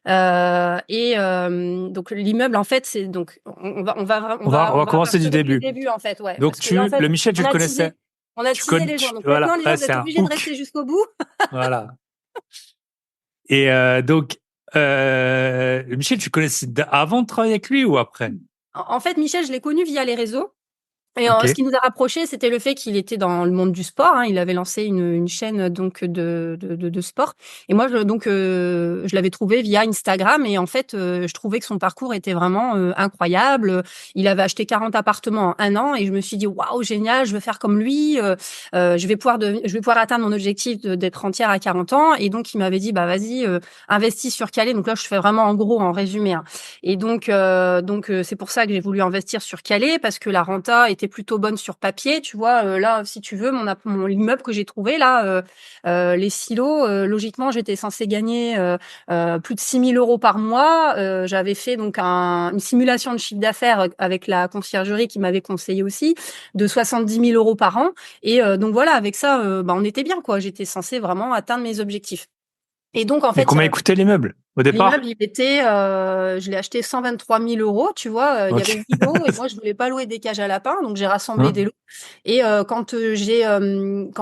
Donc l'immeuble, en fait, c'est donc On va on va commencer du repartir depuis le début. début, en fait, ouais, Donc, parce que là, en fait, le Michel, tu on le a connaissais. teasé, on a teasé les gens. Donc maintenant, Voilà, les gens, là, vous c'est êtes un obligés de hook. rester jusqu'au bout. Voilà. Et donc, Michel, tu connaissais avant de travailler avec lui ou après? En fait, Michel, je l'ai connu via les réseaux. Et Ok. ce qui nous a rapprochés, c'était le fait qu'il était dans le monde du sport, hein. Il avait lancé une chaîne donc de sport. Et moi, je l'avais trouvé via Instagram. Et en fait, je trouvais que son parcours était vraiment incroyable. Il avait acheté 40 appartements en un an. Et je me suis dit, waouh, génial, je veux faire comme lui. Je vais pouvoir atteindre mon objectif d'être entière à 40 ans. Et donc, il m'avait dit, bah vas-y, investis sur Calais. Donc là, je fais vraiment en gros, en résumé, hein. Et donc, c'est pour ça que j'ai voulu investir sur Calais, parce que la renta était plutôt bonne sur papier. Tu vois, là, si tu veux, mon immeuble que j'ai trouvé là, les silos, logiquement, j'étais censée gagner plus de 6 000 euros par mois. J'avais fait donc une simulation de chiffre d'affaires avec la conciergerie qui m'avait conseillé aussi de 70 000 euros par an. Et donc voilà, avec ça, bah, on était bien, quoi. J'étais censée vraiment atteindre mes objectifs. Et donc, en Et fait, combien coûtait l'immeuble au l'immeuble, départ? il était, je l'ai acheté 123 000 euros, tu vois. Il y avait Ok. 8 lots et moi, je voulais pas louer des cages à lapins, donc j'ai rassemblé des Hein. lots. Et quand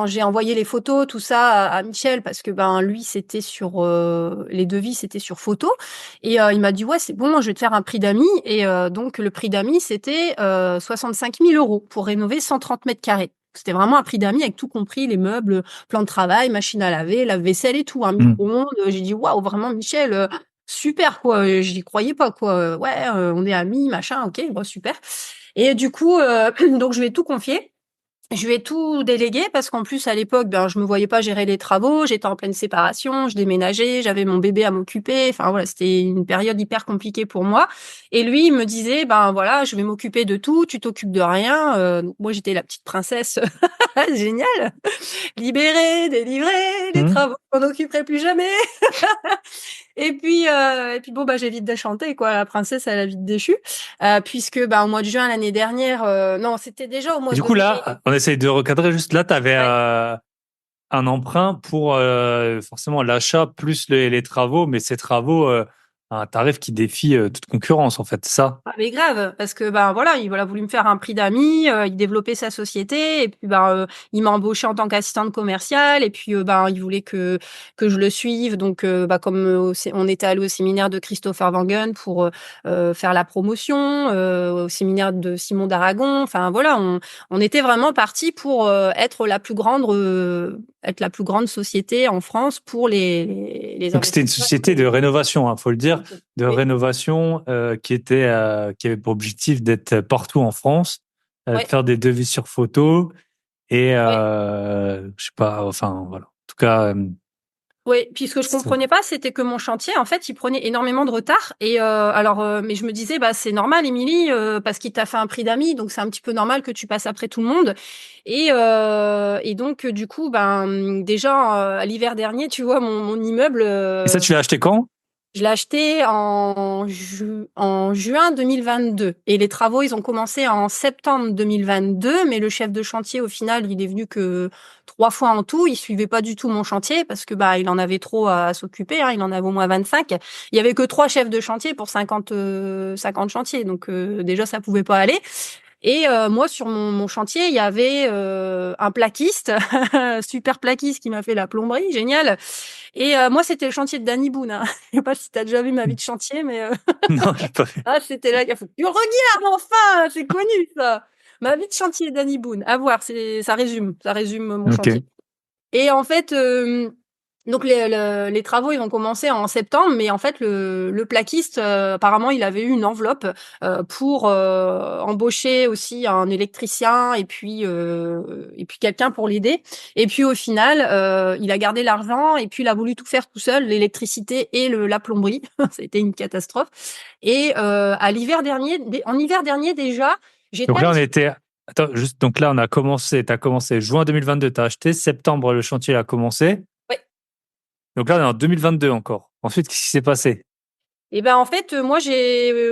j'ai envoyé les photos, tout ça à Michel, parce que ben lui, c'était sur les devis, c'était sur photo. Et il m'a dit ouais, c'est bon, je vais te faire un prix d'amis. Et donc le prix d'amis, c'était 65 000 euros pour rénover 130 mètres carrés. C'était vraiment un prix d'amis avec tout compris, les meubles, plan de travail, machine à laver, lave-vaisselle et tout, un micro-ondes. J'ai dit waouh, vraiment Michel, super quoi. J'y croyais pas quoi. Ouais, on est amis, machin, ok, bon, super. Et du coup, donc je lui ai tout confié. Je lui ai tout délégué parce qu'en plus à l'époque, ben je me voyais pas gérer les travaux, j'étais en pleine séparation, je déménageais, j'avais mon bébé à m'occuper. Enfin voilà, c'était une période hyper compliquée pour moi. Et lui, il me disait, ben voilà, je vais m'occuper de tout, tu t'occupes de rien. Donc moi j'étais la petite princesse, génial, libérée, délivrée, les Hum. travaux, on n'occuperait plus jamais. Et puis bon bah j'ai vite déchanté quoi, la princesse elle a vite déchu, puisque bah au mois de juin l'année dernière, non c'était déjà au Et mois du de coup, mai. là, on essaye de recadrer juste là, tu avais Ouais. un emprunt pour forcément l'achat plus les travaux, mais ces travaux, un tarif qui défie toute concurrence, en fait, ça. Ah, mais grave, parce que ben voilà, il a voulu me faire un prix d'amis, il développait sa société, et puis il m'a embauché en tant qu'assistante commerciale, et puis il voulait que je le suive, donc comme on était allé au séminaire de Christopher Wangen pour faire la promotion, au séminaire de Simon d'Aragon, enfin voilà, on était vraiment parti pour être être la plus grande société en France pour les Donc, c'était une investisseurs. société de rénovation, faut le dire, de Oui. rénovation qui avait pour objectif d'être partout en France, de Ouais. faire des devis sur photo et Ouais. je sais pas, enfin voilà. En tout cas, Oui, puis ce que je comprenais pas, c'était que mon chantier, en fait, il prenait énormément de retard. Et mais je me disais, c'est normal, Émilie, parce qu'il t'a fait un prix d'amis, donc c'est un petit peu normal que tu passes après tout le monde. Et donc, du coup, déjà, à l'hiver dernier, tu vois, mon immeuble, et ça, tu l'as acheté quand? je l'ai acheté en juin 2022. Et les travaux, ils ont commencé en septembre 2022. Mais le chef de chantier, au final, il est venu que 3 fois en tout. Il suivait pas du tout mon chantier parce que il en avait trop à s'occuper. Hein. Il en avait au moins 25. Il y avait que 3 chefs de chantier pour 50 chantiers. Donc déjà, ça pouvait pas aller. Et moi, sur mon chantier, il y avait un plaquiste, super plaquiste qui m'a fait la plomberie, génial. Et moi, c'était le chantier de Danny Boone. Hein. Je sais pas si tu as déjà vu ma vie de chantier, mais Non, j'ai pas fait. c'était là. Il faut que tu regardes enfin, c'est connu ça. Ma vie de chantier de Danny Boone. À voir, ça résume mon Ok. chantier. Et en fait, donc les travaux ils ont commencé en septembre, mais en fait le plaquiste apparemment il avait eu une enveloppe pour embaucher aussi un électricien et puis quelqu'un pour l'aider. Et puis au final il a gardé l'argent et puis il a voulu tout faire tout seul, l'électricité et la plomberie. Ça a été une catastrophe. Et en hiver dernier déjà, j'étais Donc là, allée on était. Attends, juste. Donc là, t'as commencé juin 2022, t'as acheté. Septembre, le chantier a commencé. ouais. Donc là, on est en 2022 encore. Ensuite, qu'est-ce qui s'est passé? Et en fait, moi j'ai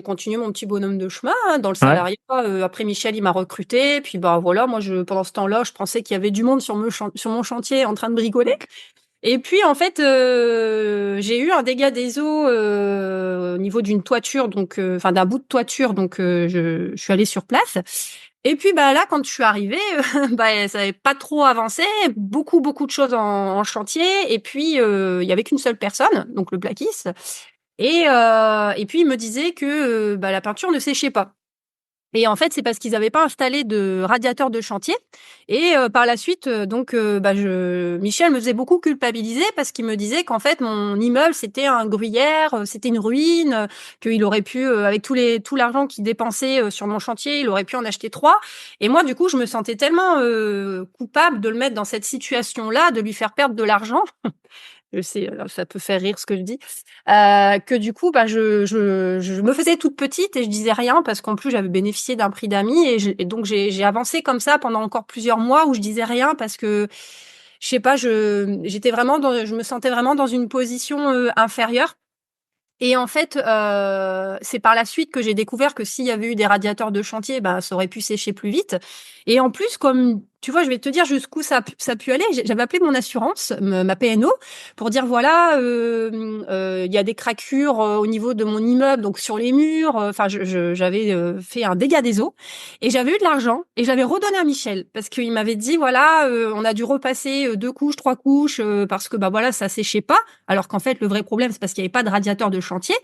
continué mon petit bonhomme de chemin hein, dans le Ouais. salariat. Après Michel, il m'a recruté. Puis voilà, moi pendant ce temps-là, je pensais qu'il y avait du monde sur mon chantier en train de bricoler. Et puis en fait, j'ai eu un dégât des eaux au niveau d'une toiture, donc enfin d'un bout de toiture. Donc je suis allée sur place. Et puis là, quand je suis arrivée, ça n'avait pas trop avancé, beaucoup de choses en chantier. Et puis il y avait qu'une seule personne, donc le plaquiste. Et puis il me disait que la peinture ne séchait pas. Et en fait, c'est parce qu'ils n'avaient pas installé de radiateur de chantier. Et par la suite, Michel me faisait beaucoup culpabiliser parce qu'il me disait qu'en fait, mon immeuble, c'était un gruyère, c'était une ruine, qu'il aurait pu, avec tout l'argent qu'il dépensait sur mon chantier, il aurait pu en acheter 3. Et moi, du coup, je me sentais tellement coupable de le mettre dans cette situation-là, de lui faire perdre de l'argent. Je sais, ça peut faire rire ce que je dis, que du coup, je me faisais toute petite et je disais rien parce qu'en plus j'avais bénéficié d'un prix d'amis et donc j'ai avancé comme ça pendant encore plusieurs mois où je disais rien parce que je sais pas, je me sentais vraiment dans une position inférieure. Et en fait, c'est par la suite que j'ai découvert que s'il y avait eu des radiateurs de chantier, ça aurait pu sécher plus vite. Et en plus, comme tu vois, je vais te dire jusqu'où ça a pu aller. J'avais appelé mon assurance, ma PNO, pour dire voilà, il y a des craquures au niveau de mon immeuble, donc sur les murs. Enfin, j'avais fait un dégât des eaux et j'avais eu de l'argent et j'avais redonné à Michel parce qu'il m'avait dit voilà, on a dû repasser 2 couches, 3 couches parce que voilà, ça séchait pas. Alors qu'en fait, le vrai problème, c'est parce qu'il n'y avait pas de radiateur de chantier.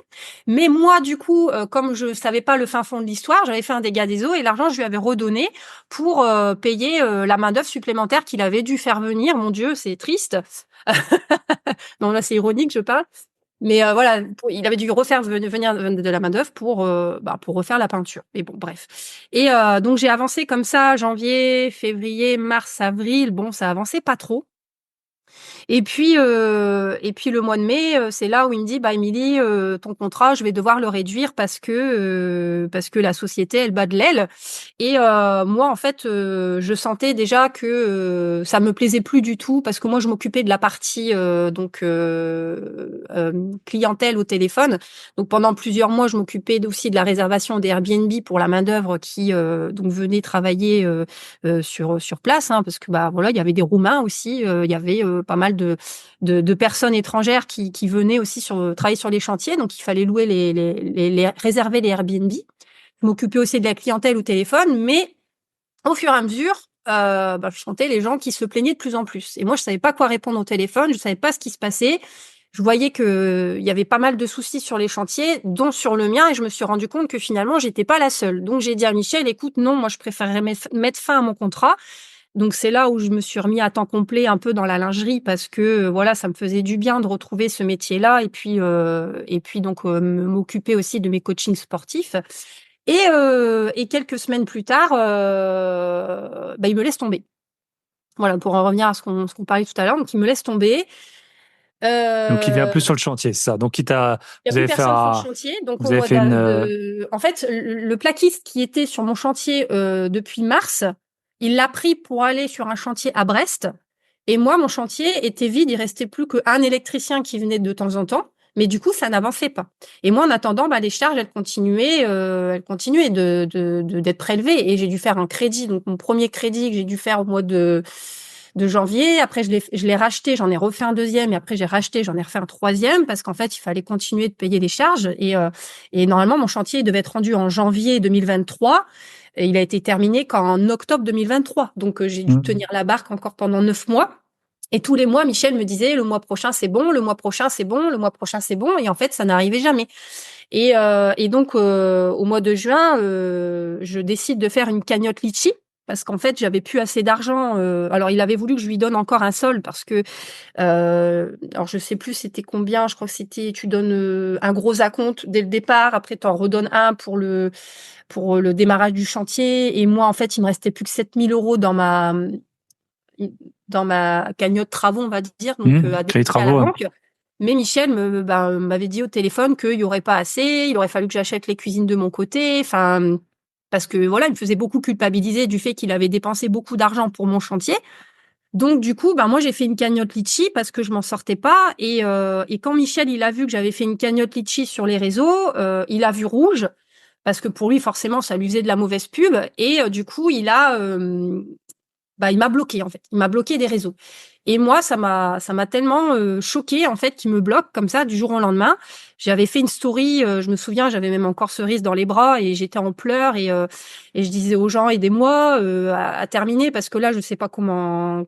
Mais moi, du coup, comme je savais pas le fin fond de l'histoire, j'avais fait un dégât des eaux et l'argent, je lui avais redonné pour payer la main-d'œuvre supplémentaire qu'il avait dû faire venir. Mon Dieu, c'est triste. Non, là, c'est ironique, je parle. Mais voilà, il avait dû refaire venir de la main-d'œuvre pour refaire la peinture. Mais bon, bref. Et donc, j'ai avancé comme ça, janvier, février, mars, avril. Bon, ça avançait pas trop. Et puis le mois de mai, c'est là où il me dit: Émilie, ton contrat, je vais devoir le réduire parce que la société, elle bat de l'aile. Et moi, en fait, je sentais déjà que ça me plaisait plus du tout parce que moi, je m'occupais de la partie clientèle au téléphone. Donc pendant plusieurs mois, je m'occupais aussi de la réservation des Airbnb pour la main-d'œuvre qui donc venait travailler sur place, hein, parce que voilà, il y avait des Roumains aussi, il y avait pas mal de personnes étrangères qui venaient aussi travailler sur les chantiers. Donc, il fallait louer réserver les Airbnb. Je m'occupais aussi de la clientèle au téléphone, mais au fur et à mesure, je sentais les gens qui se plaignaient de plus en plus. Et moi, je savais pas quoi répondre au téléphone, je savais pas ce qui se passait. Je voyais que il y avait pas mal de soucis sur les chantiers, dont sur le mien, et je me suis rendu compte que finalement, j'étais pas la seule. Donc, j'ai dit à Michel, écoute, non, moi, je préférerais mettre fin à mon contrat. Donc, c'est là où je me suis remis à temps complet un peu dans la lingerie parce que, voilà, ça me faisait du bien de retrouver ce métier-là et puis donc, m'occuper aussi de mes coachings sportifs. Et quelques semaines plus tard, il me laisse tomber. Voilà, pour en revenir à ce qu'on parlait tout à l'heure. Donc, il me laisse tomber. Donc, il vient plus sur le chantier, c'est ça. Donc, Il n'y a plus personne sur le chantier. Donc, vous avez fait en fait, le plaquiste qui était sur mon chantier depuis mars, il l'a pris pour aller sur un chantier à Brest. Et moi, mon chantier était vide. Il restait plus qu'un électricien qui venait de temps en temps. Mais du coup, ça n'avançait pas. Et moi, en attendant, les charges, elles continuaient d'être prélevées. Et j'ai dû faire un crédit. Donc, mon premier crédit que j'ai dû faire au mois de janvier. Après, je l'ai racheté. J'en ai refait un deuxième. Et après, j'ai racheté. J'en ai refait un troisième parce qu'en fait, il fallait continuer de payer les charges. Et normalement, mon chantier devait être rendu en janvier 2023. Et il a été terminé qu'en octobre 2023. Donc, j'ai dû tenir la barque encore pendant 9 mois. Et tous les mois, Michel me disait, le mois prochain, c'est bon, le mois prochain, c'est bon, le mois prochain, c'est bon. Et en fait, ça n'arrivait jamais. Et donc, au mois de juin, je décide de faire une cagnotte litchi parce qu'en fait, j'avais plus assez d'argent. Alors, il avait voulu que je lui donne encore un solde parce que, alors je sais plus c'était combien. Je crois que c'était, tu donnes un gros acompte dès le départ. Après, tu en redonnes un pour le démarrage du chantier. Et moi, en fait, il me restait plus que 7 000 euros dans ma cagnotte travaux, on va dire, donc à déposer à la banque. Mais Michel m'avait dit au téléphone qu'il y aurait pas assez, il aurait fallu que j'achète les cuisines de mon côté, enfin parce que voilà, il me faisait beaucoup culpabiliser du fait qu'il avait dépensé beaucoup d'argent pour mon chantier. Donc du coup, moi j'ai fait une cagnotte litchi parce que je m'en sortais pas et quand Michel il a vu que j'avais fait une cagnotte litchi sur les réseaux, il a vu rouge parce que pour lui forcément ça lui faisait de la mauvaise pub et du coup il m'a bloqué en fait. Il m'a bloqué des réseaux. Et moi, ça m'a tellement choqué en fait qu'il me bloque comme ça du jour au lendemain. J'avais fait une story, je me souviens, j'avais même encore Cerise dans les bras et j'étais en pleurs et je disais aux gens aidez-moi à terminer parce que là je sais pas comment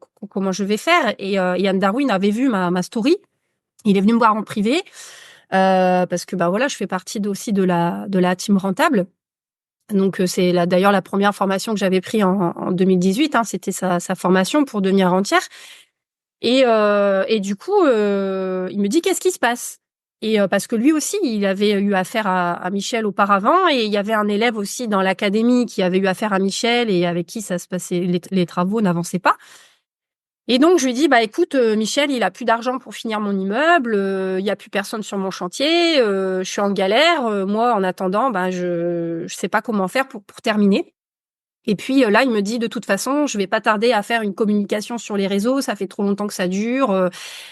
je vais faire. Et Yann Darwin avait vu ma story. Il est venu me voir en privé parce que voilà, je fais partie aussi de la team rentable. Donc c'est d'ailleurs la première formation que j'avais pris en 2018, c'était sa formation pour devenir rentière. Et du coup, il me dit qu'est-ce qui se passe? Et parce que lui aussi, il avait eu affaire à Michel auparavant, et il y avait un élève aussi dans l'académie qui avait eu affaire à Michel et avec qui ça se passait, les travaux n'avançaient pas. Et donc je lui dis écoute Michel, il a plus d'argent pour finir mon immeuble, il y a plus personne sur mon chantier, je suis en galère, moi en attendant je sais pas comment faire pour terminer. Et puis là, il me dit de toute façon, je vais pas tarder à faire une communication sur les réseaux, ça fait trop longtemps que ça dure.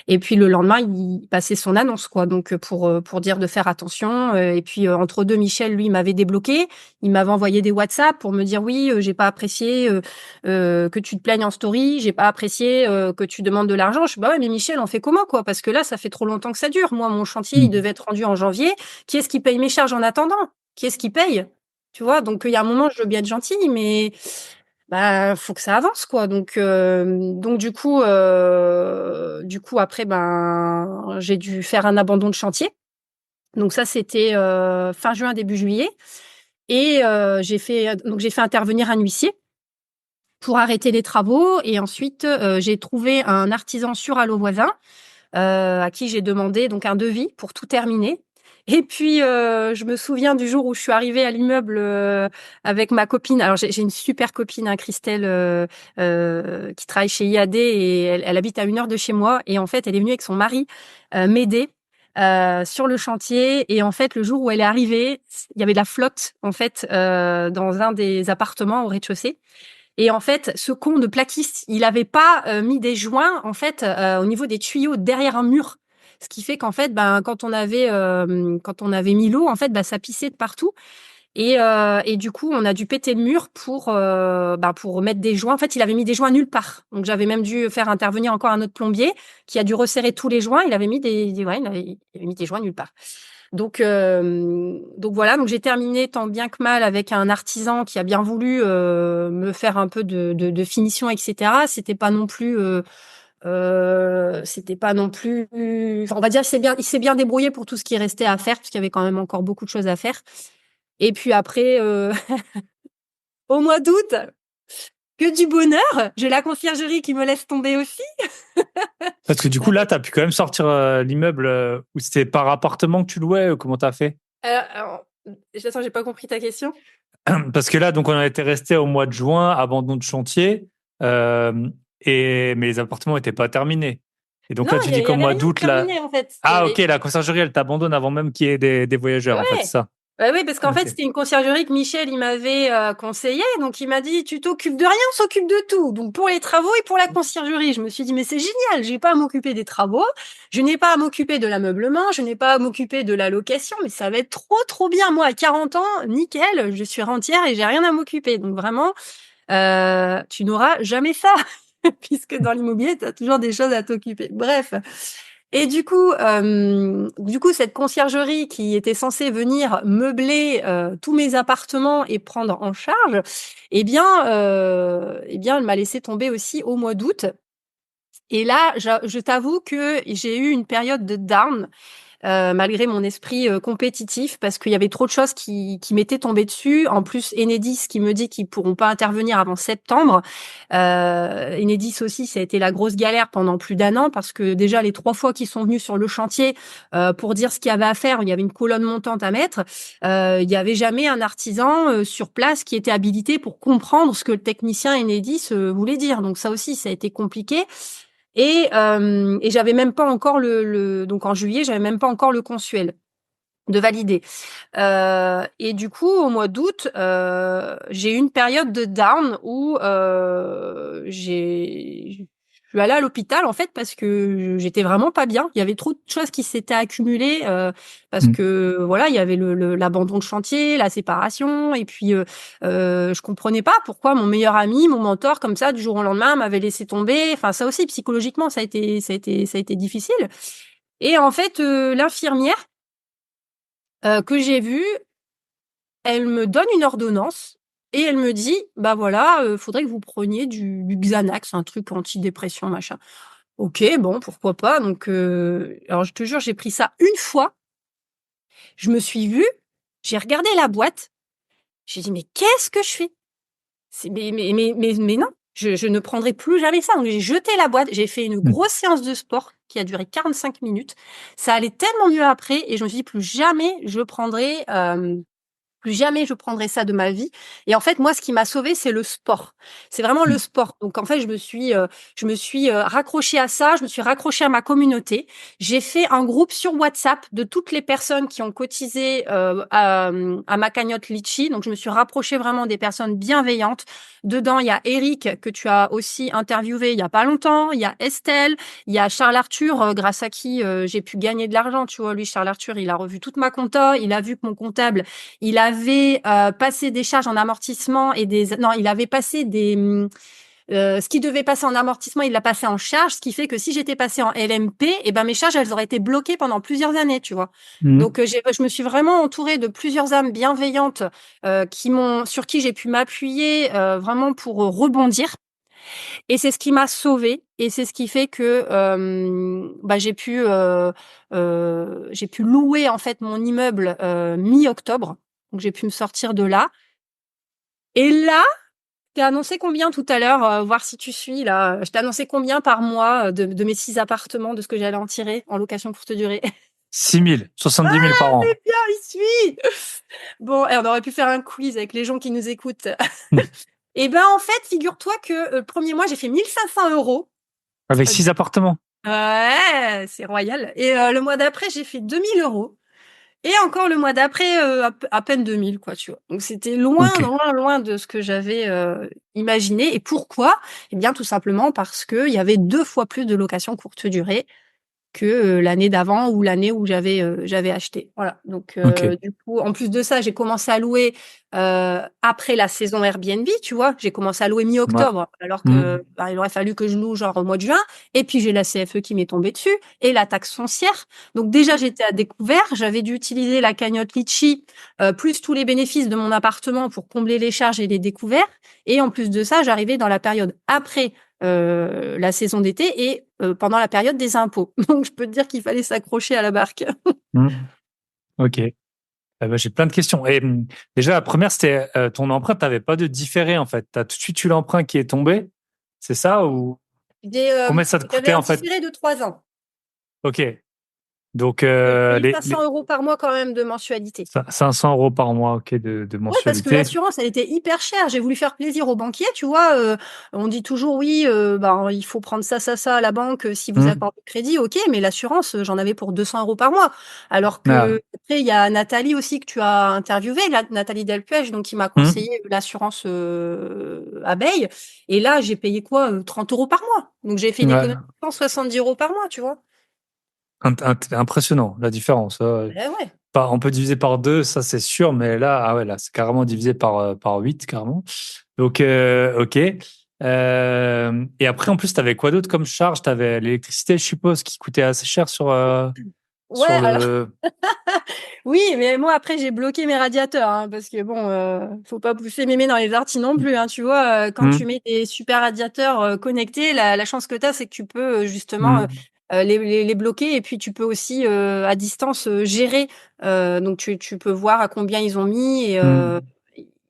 Et puis le lendemain, il passait son annonce quoi. Donc pour dire de faire attention. Et puis entre deux, Michel, lui, m'avait débloqué. Il m'avait envoyé des WhatsApp pour me dire oui, j'ai pas apprécié que tu te plaignes en story, j'ai pas apprécié que tu demandes de l'argent. Je suis ouais, mais Michel, on fait comment quoi? Parce que là, ça fait trop longtemps que ça dure. Moi, mon chantier, il devait être rendu en janvier. Qui est-ce qui paye mes charges en attendant? Qui est-ce qui paye? Tu vois, donc il y a un moment, je veux bien être gentille, mais faut que ça avance, quoi. Donc du coup après, j'ai dû faire un abandon de chantier. Donc ça, c'était fin juin, début juillet, et j'ai fait intervenir un huissier pour arrêter les travaux, et ensuite j'ai trouvé un artisan sur Allo Voisin à qui j'ai demandé donc un devis pour tout terminer. Et puis, je me souviens du jour où je suis arrivée à l'immeuble avec ma copine. Alors, j'ai une super copine, Christelle, qui travaille chez IAD, et elle habite à 1 heure de chez moi. Et en fait, elle est venue avec son mari m'aider sur le chantier. Et en fait, le jour où elle est arrivée, il y avait de la flotte en fait dans un des appartements au rez-de-chaussée. Et en fait, ce con de plaquiste, il avait pas mis des joints en fait au niveau des tuyaux derrière un mur. Ce qui fait qu'en fait, quand on avait mis l'eau, en fait, ça pissait de partout. Et du coup, on a dû péter le mur pour mettre des joints. En fait, il avait mis des joints nulle part. Donc, j'avais même dû faire intervenir encore un autre plombier qui a dû resserrer tous les joints. Il avait mis il avait mis des joints nulle part. Donc voilà. Donc, j'ai terminé tant bien que mal avec un artisan qui a bien voulu me faire un peu de finition, etc. C'était pas non plus. Enfin, on va dire, il s'est bien débrouillé pour tout ce qui restait à faire, parce qu'il y avait quand même encore beaucoup de choses à faire. Et puis après, au mois d'août, que du bonheur, j'ai la conciergerie qui me laisse tomber aussi. Parce que du coup, là, tu as pu quand même sortir l'immeuble où c'était par appartement que tu louais. Comment tu as fait? Attends, j'ai pas compris ta question. Parce que là, donc, on en était resté au mois de juin, abandon de chantier, euh, mais les appartements n'étaient pas terminés. Et donc Non, là, tu il dis y qu'au avait mois rien de d'août, là. terminé en fait. Il y Ah, ok, avait. la conciergerie, elle t'abandonne avant même qu'il y ait des voyageurs, en fait, c'est Ouais. ça. Bah oui, parce qu'en fait, Ok. c'était une conciergerie que Michel, il m'avait conseillé. Donc, il m'a dit, tu t'occupes de rien, on s'occupe de tout. Donc, pour les travaux et pour la conciergerie, je me suis dit, mais c'est génial, j'ai pas à m'occuper des travaux, je n'ai pas à m'occuper de l'ameublement, je n'ai pas à m'occuper de la location, mais ça va être trop, trop bien. Moi, à 40 ans, nickel, je suis rentière et j'ai rien à m'occuper. Donc, vraiment, tu n'auras jamais ça, puisque dans l'immobilier, tu as toujours des choses à t'occuper. Bref. Et du coup, cette conciergerie qui était censée venir meubler tous mes appartements et prendre en charge, elle m'a laissé tomber aussi au mois d'août. Et là, je t'avoue que j'ai eu une période de down malgré mon esprit compétitif, parce qu'il y avait trop de choses qui m'étaient tombées dessus. En plus, Enedis qui me dit qu'ils pourront pas intervenir avant septembre. Enedis aussi, ça a été la grosse galère pendant plus d'un an, parce que déjà les 3 fois qu'ils sont venus sur le chantier pour dire ce qu'il y avait à faire, il y avait une colonne montante à mettre. Il y avait jamais un artisan sur place qui était habilité pour comprendre ce que le technicien Enedis voulait dire. Donc ça aussi, ça a été compliqué. Et j'avais même pas encore donc en juillet, j'avais même pas encore le consuel de valider. Et du coup, au mois d'août, j'ai eu une période de down où je suis allée à l'hôpital en fait parce que j'étais vraiment pas bien. Il y avait trop de choses qui s'étaient accumulées parce Mm. que voilà, il y avait l'abandon de chantier, la séparation, et puis je comprenais pas pourquoi mon meilleur ami, mon mentor, comme ça, du jour au lendemain, m'avait laissé tomber. Enfin, ça aussi psychologiquement, ça a été difficile. Et en fait, l'infirmière que j'ai vue, elle me donne une ordonnance et elle me dit, bah voilà, faudrait que vous preniez du Xanax, un truc antidépression, machin. Ok, bon, pourquoi pas. Donc, alors je te jure, j'ai pris ça une fois. Je me suis vue, j'ai regardé la boîte, j'ai dit, mais qu'est-ce que je fais? Mais non, je ne prendrai plus jamais ça. Donc, j'ai jeté la boîte, j'ai fait une Mm. grosse séance de sport qui a duré 45 minutes. Ça allait tellement mieux après et je me suis dit, plus jamais je prendrai ça de ma vie. Et en fait, moi, ce qui m'a sauvée, c'est le sport. C'est vraiment le Mm. sport. Donc, en fait, je me suis raccrochée à ça. Je me suis raccrochée à ma communauté. J'ai fait un groupe sur WhatsApp de toutes les personnes qui ont cotisé à ma cagnotte Litchi. Donc, je me suis rapprochée vraiment des personnes bienveillantes. Dedans, il y a Eric, que tu as aussi interviewé il y a pas longtemps. Il y a Estelle. Il y a Charles Arthur, grâce à qui j'ai pu gagner de l'argent. Tu vois, lui, Charles Arthur, il a revu toute ma compta. Il a vu que mon comptable, il avait passé des charges en amortissement il avait passé ce qui devait passer en amortissement, il l'a passé en charge, ce qui fait que si j'étais passée en LMP, et ben mes charges, elles auraient été bloquées pendant plusieurs années, tu vois. Mm. Donc je me suis vraiment entourée de plusieurs âmes bienveillantes sur qui j'ai pu m'appuyer vraiment pour rebondir. Et c'est ce qui m'a sauvée. Et c'est ce qui fait que j'ai pu louer en fait mon immeuble mi-octobre. Donc j'ai pu me sortir de là. Et là, je t'ai annoncé combien tout à l'heure, voir si tu suis là. Je t'ai annoncé combien par mois de mes 6 appartements, de ce que j'allais en tirer en location courte durée. 6 000, 70 000 par an. Bien, il suit. Bon, et on aurait pu faire un quiz avec les gens qui nous écoutent. Mm. Et ben en fait, figure-toi que le premier mois, j'ai fait 1 500 €. Avec 6 appartements. Ouais, c'est royal. Et le mois d'après, j'ai fait 2 000 €. Et encore le mois d'après, à peine 2 000, quoi, tu vois. Donc c'était loin, Ok. loin, loin de ce que j'avais imaginé. Et pourquoi? Eh bien, tout simplement parce que il y avait 2 fois plus de location courte durée que l'année d'avant ou l'année où j'avais acheté. Voilà. Donc du coup, en plus de ça, j'ai commencé à louer après la saison Airbnb, tu vois. J'ai commencé à louer mi-octobre, alors que il aurait fallu que je loue genre au mois de juin. Et puis j'ai la CFE qui m'est tombée dessus et la taxe foncière. Donc déjà j'étais à découvert. J'avais dû utiliser la cagnotte Litchi plus tous les bénéfices de mon appartement pour combler les charges et les découverts. Et en plus de ça, j'arrivais dans la période après la saison d'été et pendant la période des impôts. Donc, je peux te dire qu'il fallait s'accrocher à la barque. Ok. J'ai plein de questions. Et déjà, la première, c'était ton emprunt, tu n'avais pas de différé, en fait. Tu as tout de suite eu l'emprunt qui est tombé. C'est ça ou combien ça te J'avais coûtait, un en fait? différé de 3 ans. Ok. Donc, Je payais 500 euros par mois quand même de mensualité. 500 euros par mois, ok, de Ouais, parce que mensualité. l'assurance, elle était hyper chère. J'ai voulu faire plaisir aux banquiers, tu vois. On dit toujours, oui, il faut prendre ça à la banque si vous accordez le crédit, ok, mais l'assurance, j'en avais pour 200 euros par mois. Alors que, après, il y a Nathalie aussi que tu as interviewée, Nathalie Delpech, donc qui m'a conseillé l'assurance abeille. Et là, j'ai payé quoi? 30 euros par mois. Donc, j'ai fait une économie de 170 euros par mois, tu vois. Impressionnant, la différence. Ouais. On peut diviser par 2, ça c'est sûr, mais là, c'est carrément divisé par 8, carrément. Donc, ok. Et après, en plus, tu avais quoi d'autre comme charge? Tu avais l'électricité, je suppose, qui coûtait assez cher Ouais, sur alors, le. oui, mais moi, après, j'ai bloqué mes radiateurs, hein, parce que bon, faut pas pousser mémé dans les orties non plus, hein, tu vois. Quand tu mets des super radiateurs connectés, la chance que tu as, c'est que tu peux justement les bloquer et puis tu peux aussi à distance gérer. Donc tu peux voir à combien ils ont mis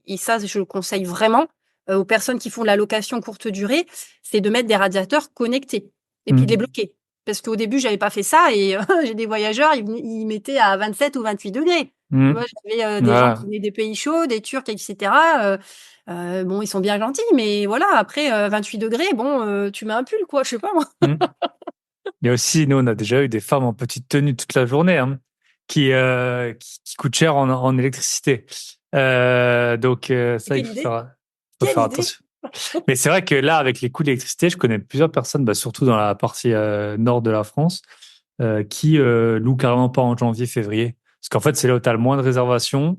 et ça, je le conseille vraiment aux personnes qui font de la location courte durée, c'est de mettre des radiateurs connectés et puis de les bloquer. Parce qu'au début, j'avais pas fait ça et j'ai des voyageurs, ils mettaient à 27 ou 28 degrés. Tu vois, j'avais des gens qui venaient des pays chauds, des Turcs, etc. Bon, ils sont bien gentils, mais voilà, après 28 degrés, bon, tu mets un pull, quoi, je sais pas moi. Il y a aussi, nous, on a déjà eu des femmes en petite tenue toute la journée, hein, qui coûtent cher en électricité. Donc, ça, il Quelle faut idée! faire Quelle idée! attention. Mais c'est vrai que là, avec les coûts de l'électricité, je connais plusieurs personnes, surtout dans la partie nord de la France, qui louent carrément pas en janvier, février. Parce qu'en fait, c'est là où tu as le moins de réservations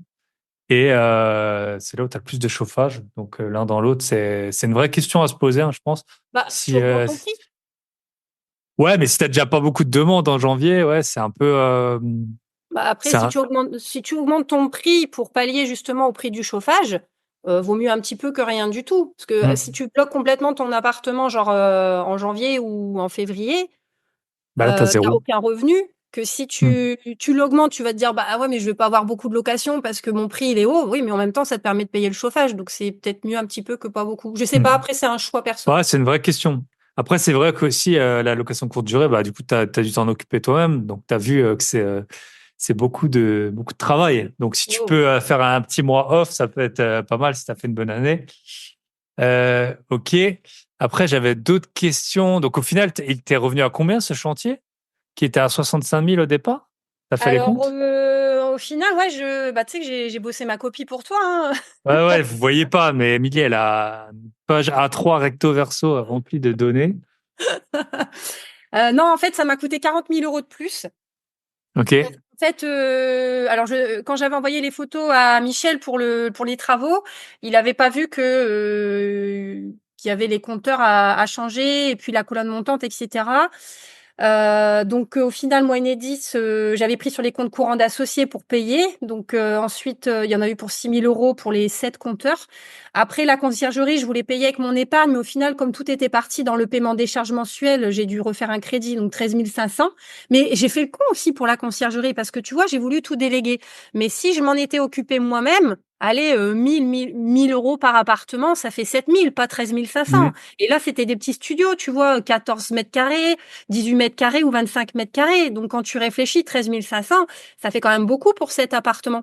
et c'est là où tu as le plus de chauffage. Donc, l'un dans l'autre, c'est une vraie question à se poser, hein, je pense. Bah, tu Si, augmentes ton prix. ouais, mais si tu déjà pas beaucoup de demandes en janvier, ouais, c'est un peu. Bah, après, C'est un- si tu augmentes ton prix pour pallier justement au prix du chauffage, vaut mieux un petit peu que rien du tout. Parce que si tu bloques complètement ton appartement, genre en janvier ou en février, Bah là, t'as t'as zéro. aucun revenu. Que si Hmm. tu l'augmentes, tu vas te dire, bah ah ouais, mais je vais pas avoir beaucoup de location parce que mon prix il est haut. Oui, mais en même temps, ça te permet de payer le chauffage. Donc c'est peut-être mieux un petit peu que pas beaucoup. Je sais pas, Hmm. après, c'est un choix perso. Ouais, c'est une vraie question. Après, c'est vrai qu'aussi, la location courte durée, du coup, tu as dû t'en occuper toi-même. Donc, tu as vu que c'est beaucoup de travail. Donc, si tu Wow. peux faire un petit mois off, ça peut être pas mal si tu as fait une bonne année. Ok. Après, j'avais d'autres questions. Donc, au final, il t'est revenu à combien ce chantier? Qui était à 65 000 au départ? Tu as fait les Alors, comptes? au final, ouais, bah, tu sais que j'ai bossé ma copie pour toi, hein. Ouais, ouais, vous voyez pas, mais Émilie, elle a une page A3 recto verso remplie de données. Non, en fait, ça m'a coûté 40 000 euros de plus. Ok. En fait, alors quand j'avais envoyé les photos à Michel pour les travaux, il avait pas vu qu'il y avait les compteurs à changer et puis la colonne montante, etc. Donc au final, moi Enedis, j'avais pris sur les comptes courants d'associés pour payer. Donc ensuite, il y en a eu pour 6 000 euros pour les 7 compteurs. Après la conciergerie, je voulais payer avec mon épargne, mais au final, comme tout était parti dans le paiement des charges mensuelles, j'ai dû refaire un crédit, donc 13 500. Mais j'ai fait le con aussi pour la conciergerie parce que tu vois, j'ai voulu tout déléguer. Mais si je m'en étais occupée moi-même, allez, 1000 euros par appartement, ça fait 7 000, pas 13 500. Mhm. Et là, c'était des petits studios, tu vois, 14 mètres carrés, 18 mètres carrés ou 25 mètres carrés. Donc, quand tu réfléchis, 13 500, ça fait quand même beaucoup pour cet appartement.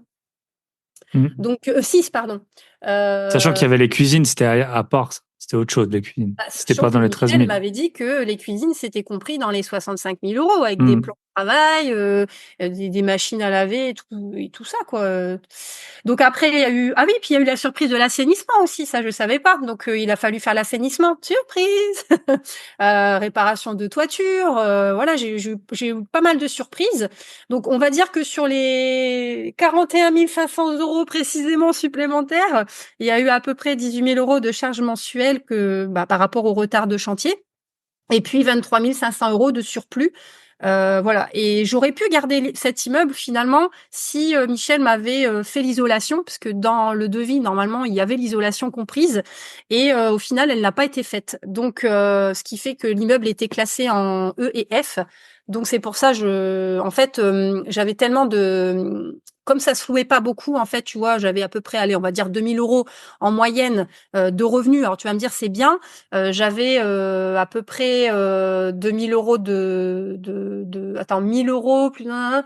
Mhm. Donc, 6, pardon. Sachant qu'il y avait les cuisines, c'était à part, ça. C'était autre chose, les cuisines. C'était Sachant pas que dans les 13 Michel 000. m'avait dit que les cuisines, c'était compris dans les 65 000 euros avec des Mhm. plans travail, des machines à laver et tout ça, quoi. Donc après, il y a eu ah oui, puis il y a eu la surprise de l'assainissement aussi, ça je savais pas. Donc il a fallu faire l'assainissement. Surprise! Réparation de toiture, voilà, j'ai eu pas mal de surprises. Donc on va dire que sur les 41 500 € précisément supplémentaires, il y a eu à peu près 18 000 € de charges mensuelles par rapport au retard de chantier. Et puis 23 500 € de surplus. Voilà. Et j'aurais pu garder cet immeuble finalement si Michel m'avait fait l'isolation, parce que dans le devis, normalement, il y avait l'isolation comprise. Et au final, elle n'a pas été faite. Donc, ce qui fait que l'immeuble était classé en E et F. Donc, c'est pour ça, j'avais tellement de... Comme ça se louait pas beaucoup, en fait, tu vois, j'avais à peu près, allez, on va dire 2 000 € en moyenne de revenus. Alors, tu vas me dire, c'est bien. J'avais à peu près 2 000 € attends, 1 000 € plus d'un.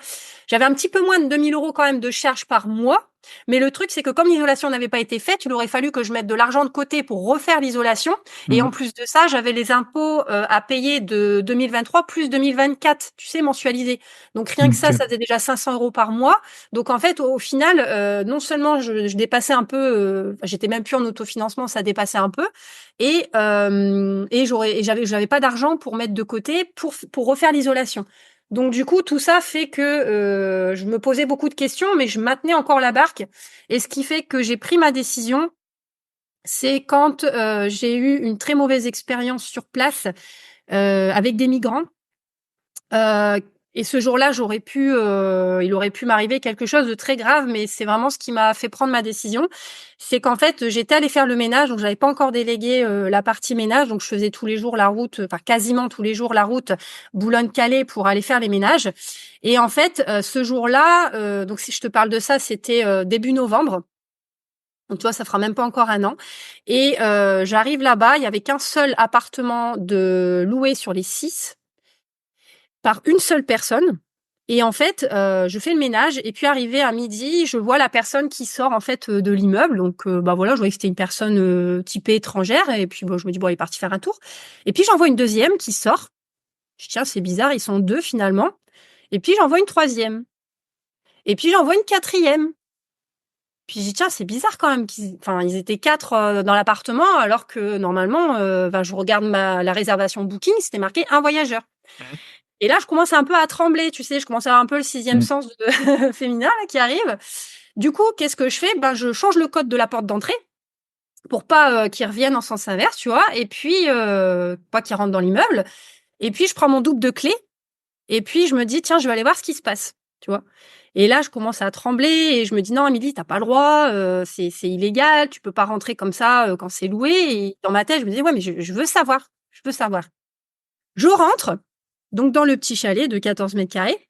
J'avais un petit peu moins de 2 000 € quand même de charges par mois. Mais le truc, c'est que comme l'isolation n'avait pas été faite, il aurait fallu que je mette de l'argent de côté pour refaire l'isolation. Et en plus de ça, j'avais les impôts à payer de 2023 plus 2024, tu sais, mensualisés. Donc rien que ça faisait déjà 500 € par mois. Donc en fait, au final, non seulement je dépassais un peu, j'étais même plus en autofinancement, ça dépassait un peu, et j'avais pas d'argent pour mettre de côté pour refaire l'isolation. Donc du coup, tout ça fait que je me posais beaucoup de questions, mais je maintenais encore la barque. Et ce qui fait que j'ai pris ma décision, c'est quand j'ai eu une très mauvaise expérience sur place avec des migrants. Et ce jour-là, il aurait pu m'arriver quelque chose de très grave, mais c'est vraiment ce qui m'a fait prendre ma décision. C'est qu'en fait, j'étais allée faire le ménage, donc j'avais pas encore délégué la partie ménage, donc je faisais tous les jours la route, enfin quasiment tous les jours la route Boulogne-Calais pour aller faire les ménages. Et en fait, ce jour-là, donc si je te parle de ça, c'était début novembre. Donc tu vois, ça fera même pas encore un an. Et j'arrive là-bas, il y avait qu'un seul appartement de loué sur les 6 par une seule personne. Et en fait, je fais le ménage et puis arrivé à midi, je vois la personne qui sort en fait de l'immeuble. Donc voilà, je voyais que c'était une personne typée étrangère et puis je me dis bon, il est parti faire un tour. Et puis j'en vois une deuxième qui sort. Je dis tiens, c'est bizarre, ils sont deux finalement. Et puis j'en vois une troisième. Et puis j'en vois une quatrième. Puis je dis tiens, c'est bizarre quand même ils étaient 4 dans l'appartement alors que normalement je regarde la réservation Booking, c'était marqué un voyageur. Et là, je commence un peu à trembler, tu sais, je commence à avoir un peu le sixième sens féminin là, qui arrive. Du coup, qu'est-ce que je fais? Je change le code de la porte d'entrée pour pas qu'ils reviennent en sens inverse, tu vois, et puis pas qu'ils rentrent dans l'immeuble. Et puis, je prends mon double de clé et puis je me dis, tiens, je vais aller voir ce qui se passe, tu vois. Et là, je commence à trembler et je me dis, non, Amélie, t'as pas le droit, c'est illégal, tu peux pas rentrer comme ça quand c'est loué. Et dans ma tête, je me dis, ouais, mais je veux savoir, je veux savoir. Je rentre. Donc, dans le petit chalet de 14 mètres carrés.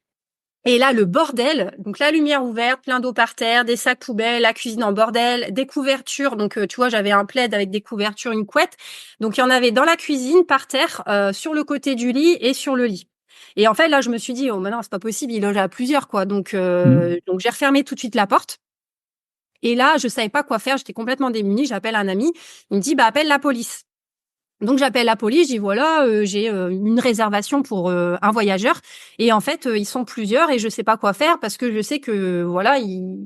Et là, le bordel. Donc, la lumière ouverte, plein d'eau par terre, des sacs poubelles, la cuisine en bordel, des couvertures. Donc, tu vois, j'avais un plaid avec des couvertures, une couette. Donc, il y en avait dans la cuisine, par terre, sur le côté du lit et sur le lit. Et en fait, là, je me suis dit, oh, mais non, c'est pas possible, il loge à plusieurs, quoi. Donc, j'ai refermé tout de suite la porte. Et là, je savais pas quoi faire. J'étais complètement démunie. J'appelle un ami. Il me dit, appelle la police. Donc j'appelle la police, je dis voilà, j'ai une réservation pour un voyageur et en fait ils sont plusieurs et je sais pas quoi faire parce que je sais que voilà,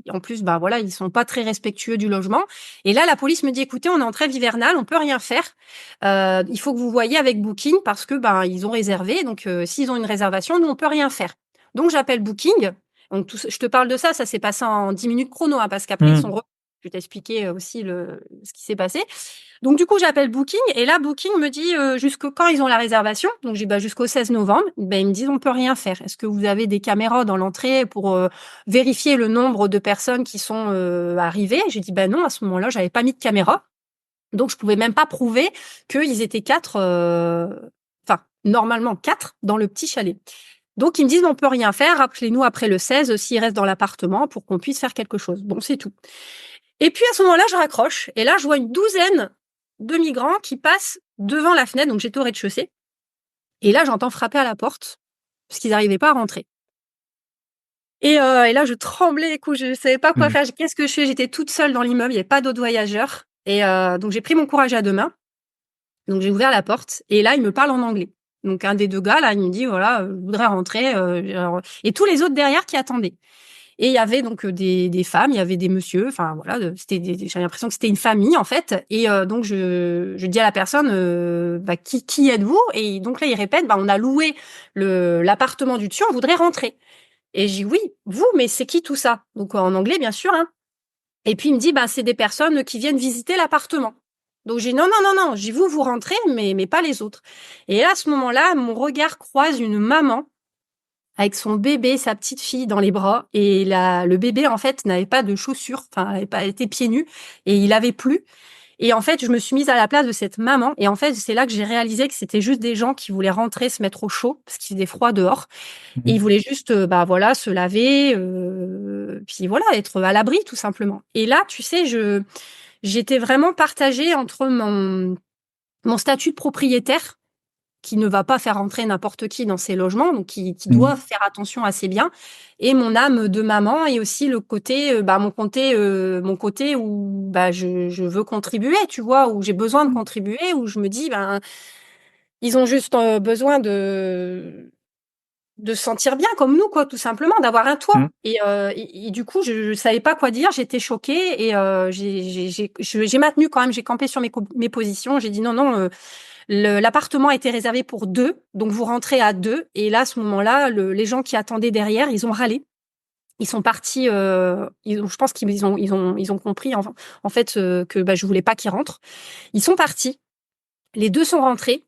en plus ils sont pas très respectueux du logement. Et là la police me dit écoutez, on est en trêve hivernale, on peut rien faire. Il faut que vous voyiez avec Booking parce que ils ont réservé, donc s'ils ont une réservation, nous on peut rien faire. Donc j'appelle Booking. Donc je te parle de ça s'est passé en 10 minutes chrono parce qu'après ils sont je vais t'expliquer aussi ce qui s'est passé. Donc du coup, j'appelle Booking et là Booking me dit jusqu'au quand ils ont la réservation. Donc j'ai jusqu'au 16 novembre. Ils me disent on peut rien faire. Est-ce que vous avez des caméras dans l'entrée pour vérifier le nombre de personnes qui sont arrivées? J'ai dit non, à ce moment-là, j'avais pas mis de caméra. Donc je pouvais même pas prouver qu'ils étaient 4 normalement 4 dans le petit chalet. Donc ils me disent on peut rien faire, rappelez-nous après le 16 s'ils restent dans l'appartement pour qu'on puisse faire quelque chose. Bon, c'est tout. Et puis à ce moment-là, je raccroche et là je vois une douzaine de migrants qui passent devant la fenêtre, donc j'étais au rez-de-chaussée. Et là, j'entends frapper à la porte parce qu'ils n'arrivaient pas à rentrer. Et là, je tremblais, écoute, je savais pas quoi faire. Qu'est-ce que je fais? J'étais toute seule dans l'immeuble, il n'y avait pas d'autres voyageurs. Et donc j'ai pris mon courage à deux mains. Donc j'ai ouvert la porte et là, ils me parlent en anglais. Donc un des deux gars là, il me dit voilà, je voudrais rentrer. Et tous les autres derrière qui attendaient. Et il y avait donc des femmes, il y avait des messieurs, enfin voilà, j'avais l'impression que c'était une famille en fait. Et donc je dis à la personne, qui êtes-vous? Et donc là il répète, on a loué l'appartement du dessus, on voudrait rentrer. Et j'ai dit oui, vous, mais c'est qui tout ça? Donc en anglais bien sûr. Hein. Et puis il me dit c'est des personnes qui viennent visiter l'appartement. Donc j'ai dit non, j'ai dit vous rentrez, mais pas les autres. Et là à ce moment-là, mon regard croise une maman avec son bébé, sa petite fille dans les bras. Et le bébé, en fait, n'avait pas de chaussures, enfin, elle était pieds nus, et il avait plu. Et en fait, je me suis mise à la place de cette maman. Et en fait, c'est là que j'ai réalisé que c'était juste des gens qui voulaient rentrer, se mettre au chaud, parce qu'il faisait froid dehors. Et ils voulaient juste, voilà, se laver, puis voilà, être à l'abri, tout simplement. Et là, tu sais, j'étais vraiment partagée entre mon statut de propriétaire, qui ne va pas faire rentrer n'importe qui dans ses logements, donc qui doit faire attention à ses biens, et mon âme de maman, et aussi le côté, mon côté où je veux contribuer, tu vois, où j'ai besoin de contribuer, où je me dis ils ont juste besoin de se sentir bien comme nous, quoi, tout simplement, d'avoir un toit. Et du coup, je savais pas quoi dire, j'étais choquée, et j'ai maintenu quand même, j'ai campé sur mes positions, j'ai dit non. L'appartement a été réservé pour 2, donc vous rentrez à 2. Et là, à ce moment-là, les gens qui attendaient derrière, ils ont râlé. Ils sont partis. Je pense qu'ils ont compris en fait que je voulais pas qu'ils rentrent. Ils sont partis. Les 2 sont rentrés.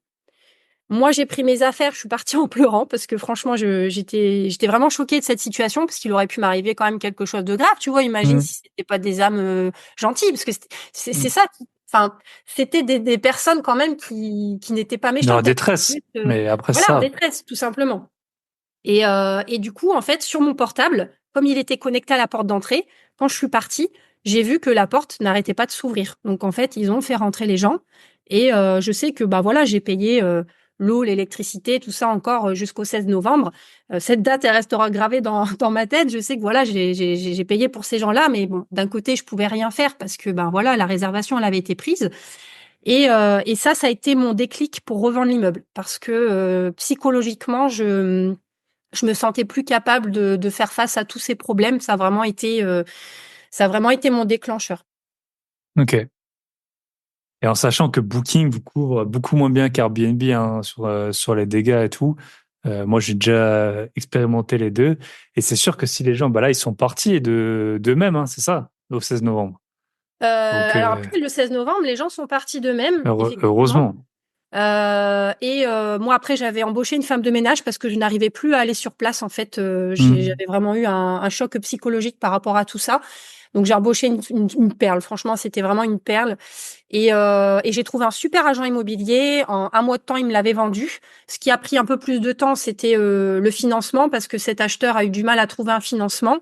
Moi, j'ai pris mes affaires. Je suis partie en pleurant parce que franchement, j'étais vraiment choquée de cette situation, parce qu'il aurait pu m'arriver quand même quelque chose de grave. Tu vois, imagine si c'était pas des âmes gentilles, parce que c'est ça. Enfin, c'était des personnes quand même qui n'étaient pas Dans la méchantes. détresse. Mais après Voilà, en ça. détresse, tout simplement. Et du coup, en fait, sur mon portable, comme il était connecté à la porte d'entrée, quand je suis partie, j'ai vu que la porte n'arrêtait pas de s'ouvrir. Donc, en fait, ils ont fait rentrer les gens. Et je sais que voilà, j'ai payé l'eau, l'électricité, tout ça encore jusqu'au 16 novembre. Cette date, elle restera gravée dans ma tête. Je sais que voilà, j'ai payé pour ces gens-là, mais bon, d'un côté, je pouvais rien faire parce que voilà, la réservation, elle avait été prise. Et ça a été mon déclic pour revendre l'immeuble, parce que psychologiquement, je me sentais plus capable de faire face à tous ces problèmes. Ça a vraiment été mon déclencheur. Ok. Et en sachant que Booking vous couvre beaucoup moins bien qu'Airbnb sur les dégâts et tout. Moi, j'ai déjà expérimenté les deux. Et c'est sûr que si les gens, là, ils sont partis d'eux-mêmes, hein, c'est ça, au 16 novembre. Donc, Alors après, le 16 novembre, les gens sont partis d'eux-mêmes, effectivement. heureusement. Moi, après, j'avais embauché une femme de ménage parce que je n'arrivais plus à aller sur place. En fait, j'avais vraiment eu un choc psychologique par rapport à tout ça. Donc, j'ai embauché une perle. Franchement, c'était vraiment une perle. Et j'ai trouvé un super agent immobilier. En un mois de temps, il me l'avait vendu. Ce qui a pris un peu plus de temps, c'était le financement, parce que cet acheteur a eu du mal à trouver un financement.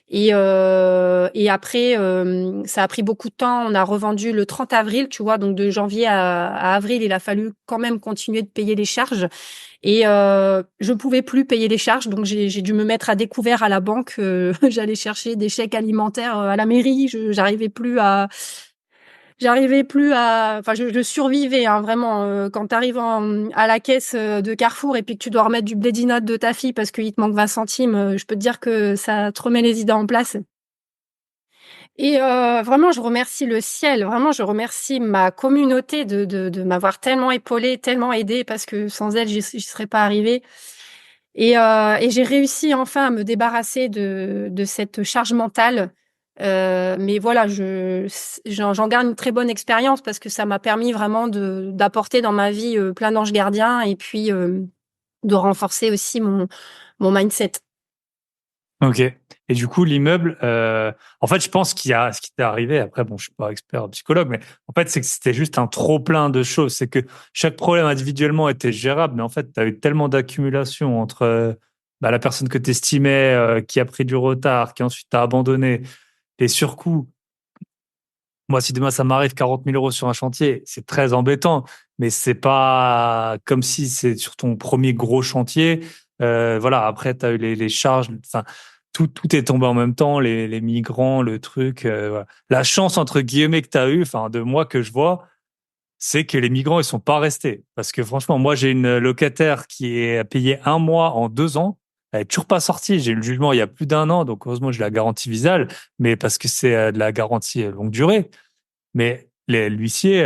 Et après, ça a pris beaucoup de temps. On a revendu le 30 avril, tu vois, donc de janvier à avril, il a fallu quand même continuer de payer les charges. Et je pouvais plus payer les charges, donc j'ai dû me mettre à découvert à la banque. J'allais chercher des chèques alimentaires à la mairie. Enfin, je survivais, hein, vraiment. Quand tu arrives à la caisse de Carrefour et puis que tu dois remettre du blédinote de ta fille parce qu'il te manque 20 centimes, je peux te dire que ça te remet les idées en place. Et vraiment, je remercie le ciel. Vraiment, je remercie ma communauté de m'avoir tellement épaulée, tellement aidée, parce que sans elle, j'y serais pas arrivée. Et j'ai réussi enfin à me débarrasser de cette charge mentale. Mais voilà, j'en garde une très bonne expérience, parce que ça m'a permis vraiment d'apporter dans ma vie plein d'anges gardiens, et puis de renforcer aussi mon mindset. Ok. Et du coup, l'immeuble, en fait, je pense qu'il y a ce qui t'est arrivé. Après, bon, je suis pas expert psychologue, mais en fait, c'est que c'était juste un trop plein de choses. C'est que chaque problème individuellement était gérable, mais en fait, tu as eu tellement d'accumulation entre la personne que tu estimais, qui a pris du retard, qui ensuite t'a abandonné, les surcoûts. Moi, si demain ça m'arrive 40 000 euros sur un chantier, c'est très embêtant, mais c'est pas comme si c'est sur ton premier gros chantier. Voilà, après, tu as eu les charges, enfin, tout est tombé en même temps, les migrants, le truc. Voilà. La chance, entre guillemets, que tu as eu, enfin, de moi que je vois, c'est que les migrants, ils sont pas restés. Parce que franchement, moi, j'ai une locataire qui est payée 1 mois en 2 ans. Elle est toujours pas sortie. J'ai eu le jugement il y a plus d'1 an, donc heureusement, j'ai la garantie visale, mais parce que c'est de la garantie longue durée. Mais l'huissier,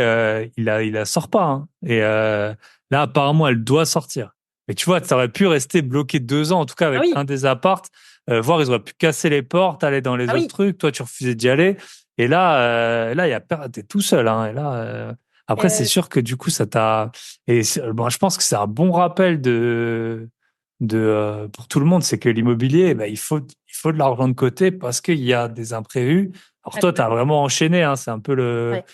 il la sort pas, hein. Et là, apparemment, elle doit sortir. Mais tu vois, tu aurais pu rester bloqué 2 ans, en tout cas Ah avec oui, un des appartes, voir, ils auraient pu casser les portes, aller dans les ah autres oui. trucs. Toi, tu refusais d'y aller. Et là, t'es tout seul, hein. Et là, après, c'est Euh, sûr que du coup, ça t'a. Et bon, je pense que c'est un bon rappel pour tout le monde, c'est que l'immobilier, ben, il faut de l'argent de côté parce qu'il y a des imprévus. Alors toi, tu as vraiment enchaîné, hein, c'est un peu ouais.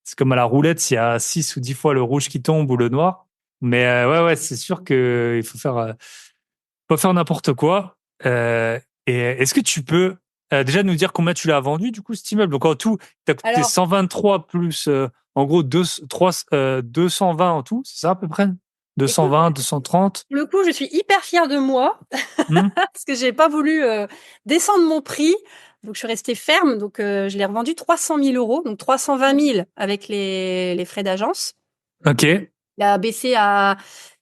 c'est comme à la roulette, s'il y a 6 ou 10 fois le rouge qui tombe ou le noir. Mais ouais, c'est sûr que il faut faire, pas faire n'importe quoi. Et est-ce que tu peux déjà nous dire combien tu l'as vendu, du coup, cet immeuble? Donc en tout, tu as coûté Alors, 123 plus, en gros, 220 en tout, c'est ça à peu près? écoute, 220, 230? pour le coup, je suis hyper fière de moi Hmm. parce que j'ai pas voulu descendre mon prix. Donc, je suis restée ferme. Donc, je l'ai revendu 300 000 euros, donc 320 000 avec les frais d'agence. Ok. Il a baissé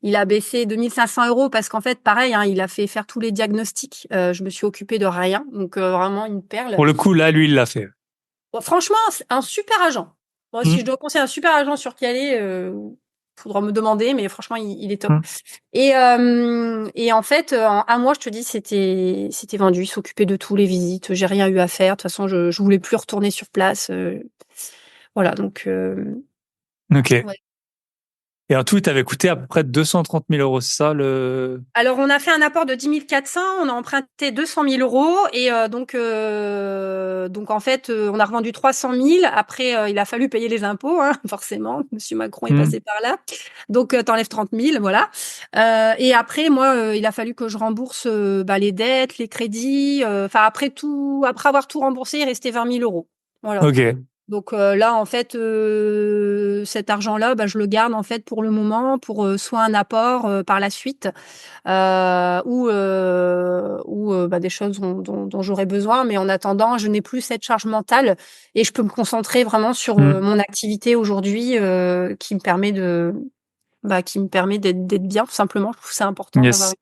il a baissé 2500 euros parce qu'en fait, pareil, hein, il a fait faire tous les diagnostics. Je me suis occupée de rien. Donc, vraiment une perle. Pour le coup, là, lui, il l'a fait. Bon, franchement, c'est un super agent. Moi, si je Hmm. dois conseiller un super agent sur qui aller, faudra me demander, mais franchement, il est top. Hmm. Et en fait, en 1 mois, je te dis, c'était vendu. Il s'occupait de tous les visites. J'ai rien eu à faire. De toute façon, je voulais plus retourner sur place. Voilà, donc Ok. ouais. Et en tout, il t'avait coûté à peu près 230 000 euros, c'est ça le. Alors, on a fait un apport de 10 400, on a emprunté 200 000 euros et donc en fait, on a revendu 300 000. Après, il a fallu payer les impôts, hein, forcément. Monsieur Macron est Hmm. passé par là. Donc, t'enlèves 30 000, voilà. Et après, moi, il a fallu que je rembourse les dettes, les crédits. Enfin, après avoir tout remboursé, il restait 20 000 euros. Voilà. Ok. Donc là, en fait, cet argent-là, je le garde en fait pour le moment, pour soit un apport par la suite, ou des choses dont j'aurais besoin. Mais en attendant, je n'ai plus cette charge mentale et je peux me concentrer vraiment sur Hmm. mon activité aujourd'hui, qui me permet d'être bien, tout simplement. Je trouve que c'est important d'avoir Yes.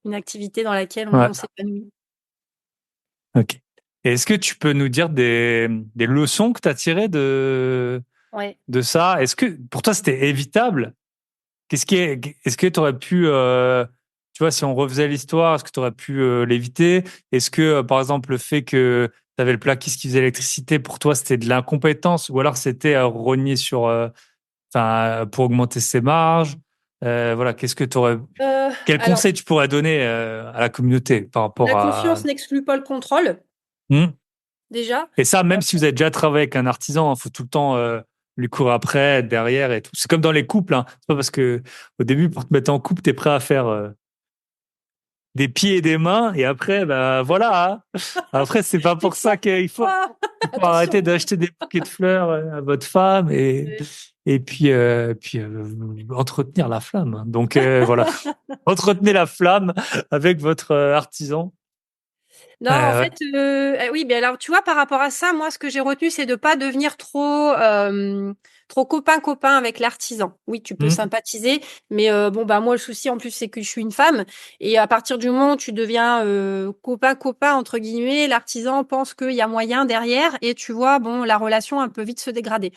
une activité dans laquelle Ouais. on s'épanouit. Ok. Et est-ce que tu peux nous dire des leçons que tu as tirées Ouais. de ça? Est-ce que pour toi, c'était évitable? Est-ce que tu aurais pu, tu vois, si on refaisait l'histoire, est-ce que tu aurais pu l'éviter? Est-ce que, par exemple, le fait que tu avais le plaquiste qui faisait l'électricité, pour toi, c'était de l'incompétence ou alors c'était rogner sur, enfin, pour augmenter ses marges? Voilà, quel Alors, conseil tu pourrais donner à la communauté par la rapport à. confiance n'exclut pas le contrôle, Hmm. déjà. Et ça, même si vous avez déjà travaillé avec un artisan, il faut tout le temps lui courir après, être derrière et tout. C'est comme dans les couples, hein. C'est pas parce que au début, pour te mettre en couple, tu es prêt à faire des pieds et des mains, et après, bah voilà, hein. Après, c'est pas pour ça qu'il faut, Ah, il faut arrêter attention. d'acheter des bouquets de fleurs à votre femme et puis entretenir la flamme, hein. Donc voilà, entretenez la flamme avec votre artisan. Non, en Ouais. fait, oui, mais alors, tu vois, par rapport à ça, moi, ce que j'ai retenu, c'est de pas devenir trop copain-copain avec l'artisan. Oui, tu peux Hmm. sympathiser, mais bon, moi, le souci, en plus, c'est que je suis une femme, et à partir du moment où tu deviens copain-copain, entre guillemets, l'artisan pense qu'il y a moyen derrière, et tu vois, bon, la relation, elle peut vite se dégrader.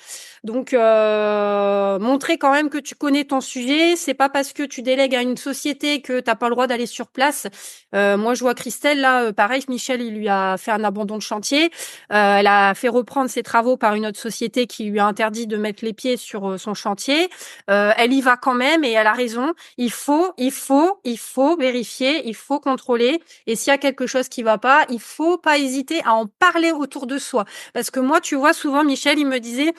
Donc, montrer quand même que tu connais ton sujet, c'est pas parce que tu délègues à une société que t'as pas le droit d'aller sur place. Moi, je vois Christelle, là, pareil, Michel, il lui a fait un abandon de chantier. Elle a fait reprendre ses travaux par une autre société qui lui a interdit de mettre les pieds sur son chantier. Elle y va quand même et elle a raison. Il faut vérifier, il faut contrôler. Et s'il y a quelque chose qui va pas, il faut pas hésiter à en parler autour de soi. Parce que moi, tu vois, souvent, Michel, il me disait,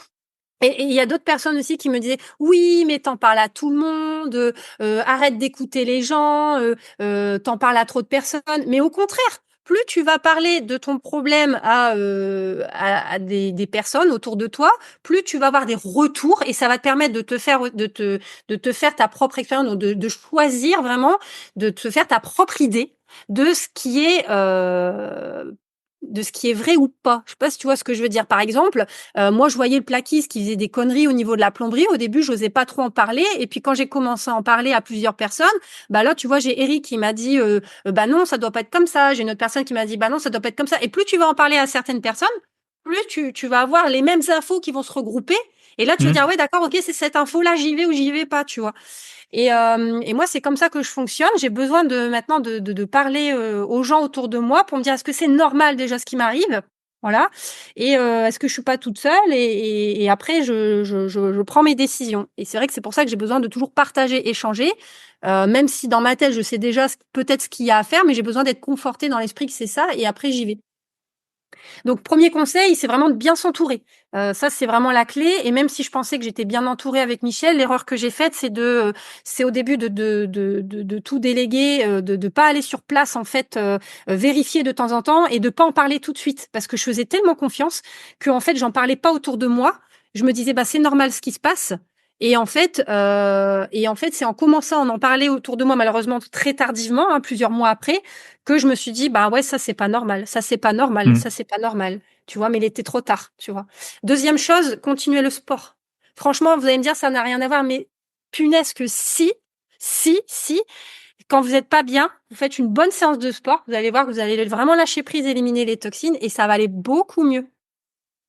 et il y a d'autres personnes aussi qui me disaient: «Oui, mais t'en parles à tout le monde, arrête d'écouter les gens, tu parles à trop de personnes». Mais au contraire, plus tu vas parler de ton problème à des personnes autour de toi, plus tu vas avoir des retours et ça va te permettre de te faire ta propre expérience, donc de choisir vraiment, de te faire ta propre idée de ce qui est, de ce qui est vrai ou pas. Je sais pas si tu vois ce que je veux dire. Par exemple, moi, je voyais le plaquiste qui faisait des conneries au niveau de la plomberie. Au début, j'osais pas trop en parler. Et puis, quand j'ai commencé à en parler à plusieurs personnes, bah là, tu vois, j'ai Eric qui m'a dit, bah non, ça doit pas être comme ça. J'ai une autre personne qui m'a dit, bah non, ça doit pas être comme ça. Et plus tu vas en parler à certaines personnes, plus tu vas avoir les mêmes infos qui vont se regrouper. Et là, tu vas Hmm. dire, ouais, d'accord, ok, c'est cette info-là, j'y vais ou j'y vais pas, tu vois. Et moi, c'est comme ça que je fonctionne. J'ai besoin maintenant de parler aux gens autour de moi pour me dire est-ce que c'est normal déjà ce qui m'arrive, voilà. Et est-ce que je suis pas toute seule et après je prends mes décisions. Et c'est vrai que c'est pour ça que j'ai besoin de toujours partager, échanger, même si dans ma tête je sais déjà peut-être ce qu'il y a à faire, mais j'ai besoin d'être confortée dans l'esprit que c'est ça et après j'y vais. Donc, premier conseil, c'est vraiment de bien s'entourer. Ça, c'est vraiment la clé. Et même si je pensais que j'étais bien entourée avec Michel, l'erreur que j'ai faite, c'est au début de tout déléguer, de pas aller sur place en fait, vérifier de temps en temps et de pas en parler tout de suite, parce que je faisais tellement confiance que en fait, j'en parlais pas autour de moi. Je me disais, bah c'est normal ce qui se passe. Et en fait, c'est en commençant à en parler autour de moi, malheureusement très tardivement, hein, plusieurs mois après, que je me suis dit, bah ouais, ça c'est pas normal, ça c'est pas normal, Hmm. ça c'est pas normal, tu vois, mais il était trop tard, tu vois. Deuxième chose, continuer le sport. Franchement, vous allez me dire, ça n'a rien à voir, mais punaise que si, quand vous êtes pas bien, vous faites une bonne séance de sport, vous allez voir que vous allez vraiment lâcher prise, éliminer les toxines et ça va aller beaucoup mieux.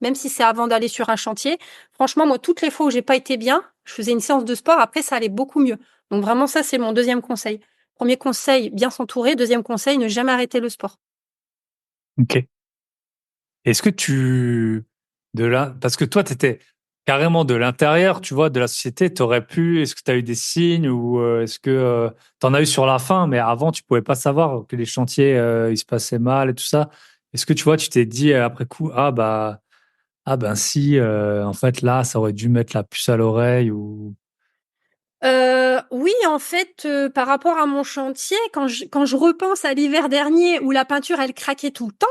Même si c'est avant d'aller sur un chantier. Franchement, moi, toutes les fois où j'ai pas été bien, je faisais une séance de sport, après ça allait beaucoup mieux. Donc vraiment, ça, c'est mon deuxième conseil. Premier conseil, bien s'entourer. Deuxième conseil, ne jamais arrêter le sport. Ok. Est-ce que parce que toi, tu étais carrément de l'intérieur, tu vois, de la société, est-ce que tu as eu des signes ou est-ce que tu en as eu sur la fin, mais avant, tu pouvais pas savoir que les chantiers, ils se passaient mal et tout ça. Est-ce que tu vois, tu t'es dit après coup, ah ben si, en fait, là, ça aurait dû mettre la puce à l'oreille ou. Oui, en fait, par rapport à mon chantier, quand je repense à l'hiver dernier où la peinture, elle craquait tout le temps,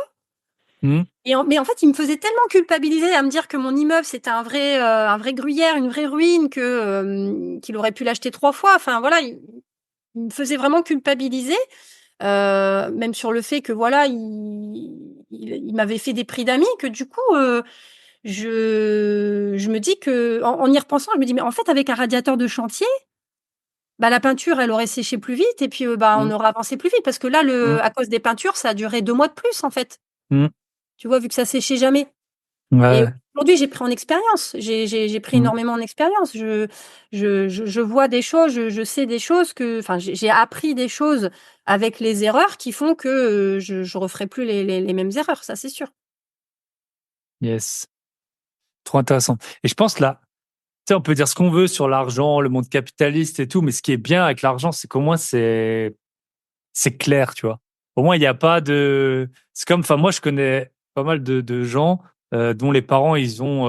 Hmm. mais en fait, il me faisait tellement culpabiliser à me dire que mon immeuble, c'était un vrai gruyère, une vraie ruine, qu'il aurait pu l'acheter 3 fois. Enfin, voilà, il me faisait vraiment culpabiliser, même sur le fait que, voilà, il m'avait fait des prix d'amis, que du coup, je me dis que, en y repensant, je me dis, mais en fait, avec un radiateur de chantier, bah, la peinture, elle aurait séché plus vite et puis, bah, on Hmm. aurait avancé plus vite parce que là, Hmm. à cause des peintures, ça a duré 2 mois de plus, en fait. Hmm. Tu vois? Vu que ça séchait jamais. Et Ouais. aujourd'hui, j'ai pris en expérience. J'ai pris Hmm. énormément en expérience. Je vois des choses, je sais des choses enfin, j'ai appris des choses avec les erreurs qui font que, je referai plus les mêmes erreurs, ça, c'est sûr. Yes. Trop intéressant. Et je pense là, tu sais, on peut dire ce qu'on veut sur l'argent, le monde capitaliste et tout, mais ce qui est bien avec l'argent, c'est qu'au moins c'est clair, tu vois. Au moins, il n'y a pas de. C'est comme, enfin, moi, je connais pas mal de gens dont les parents, ils ont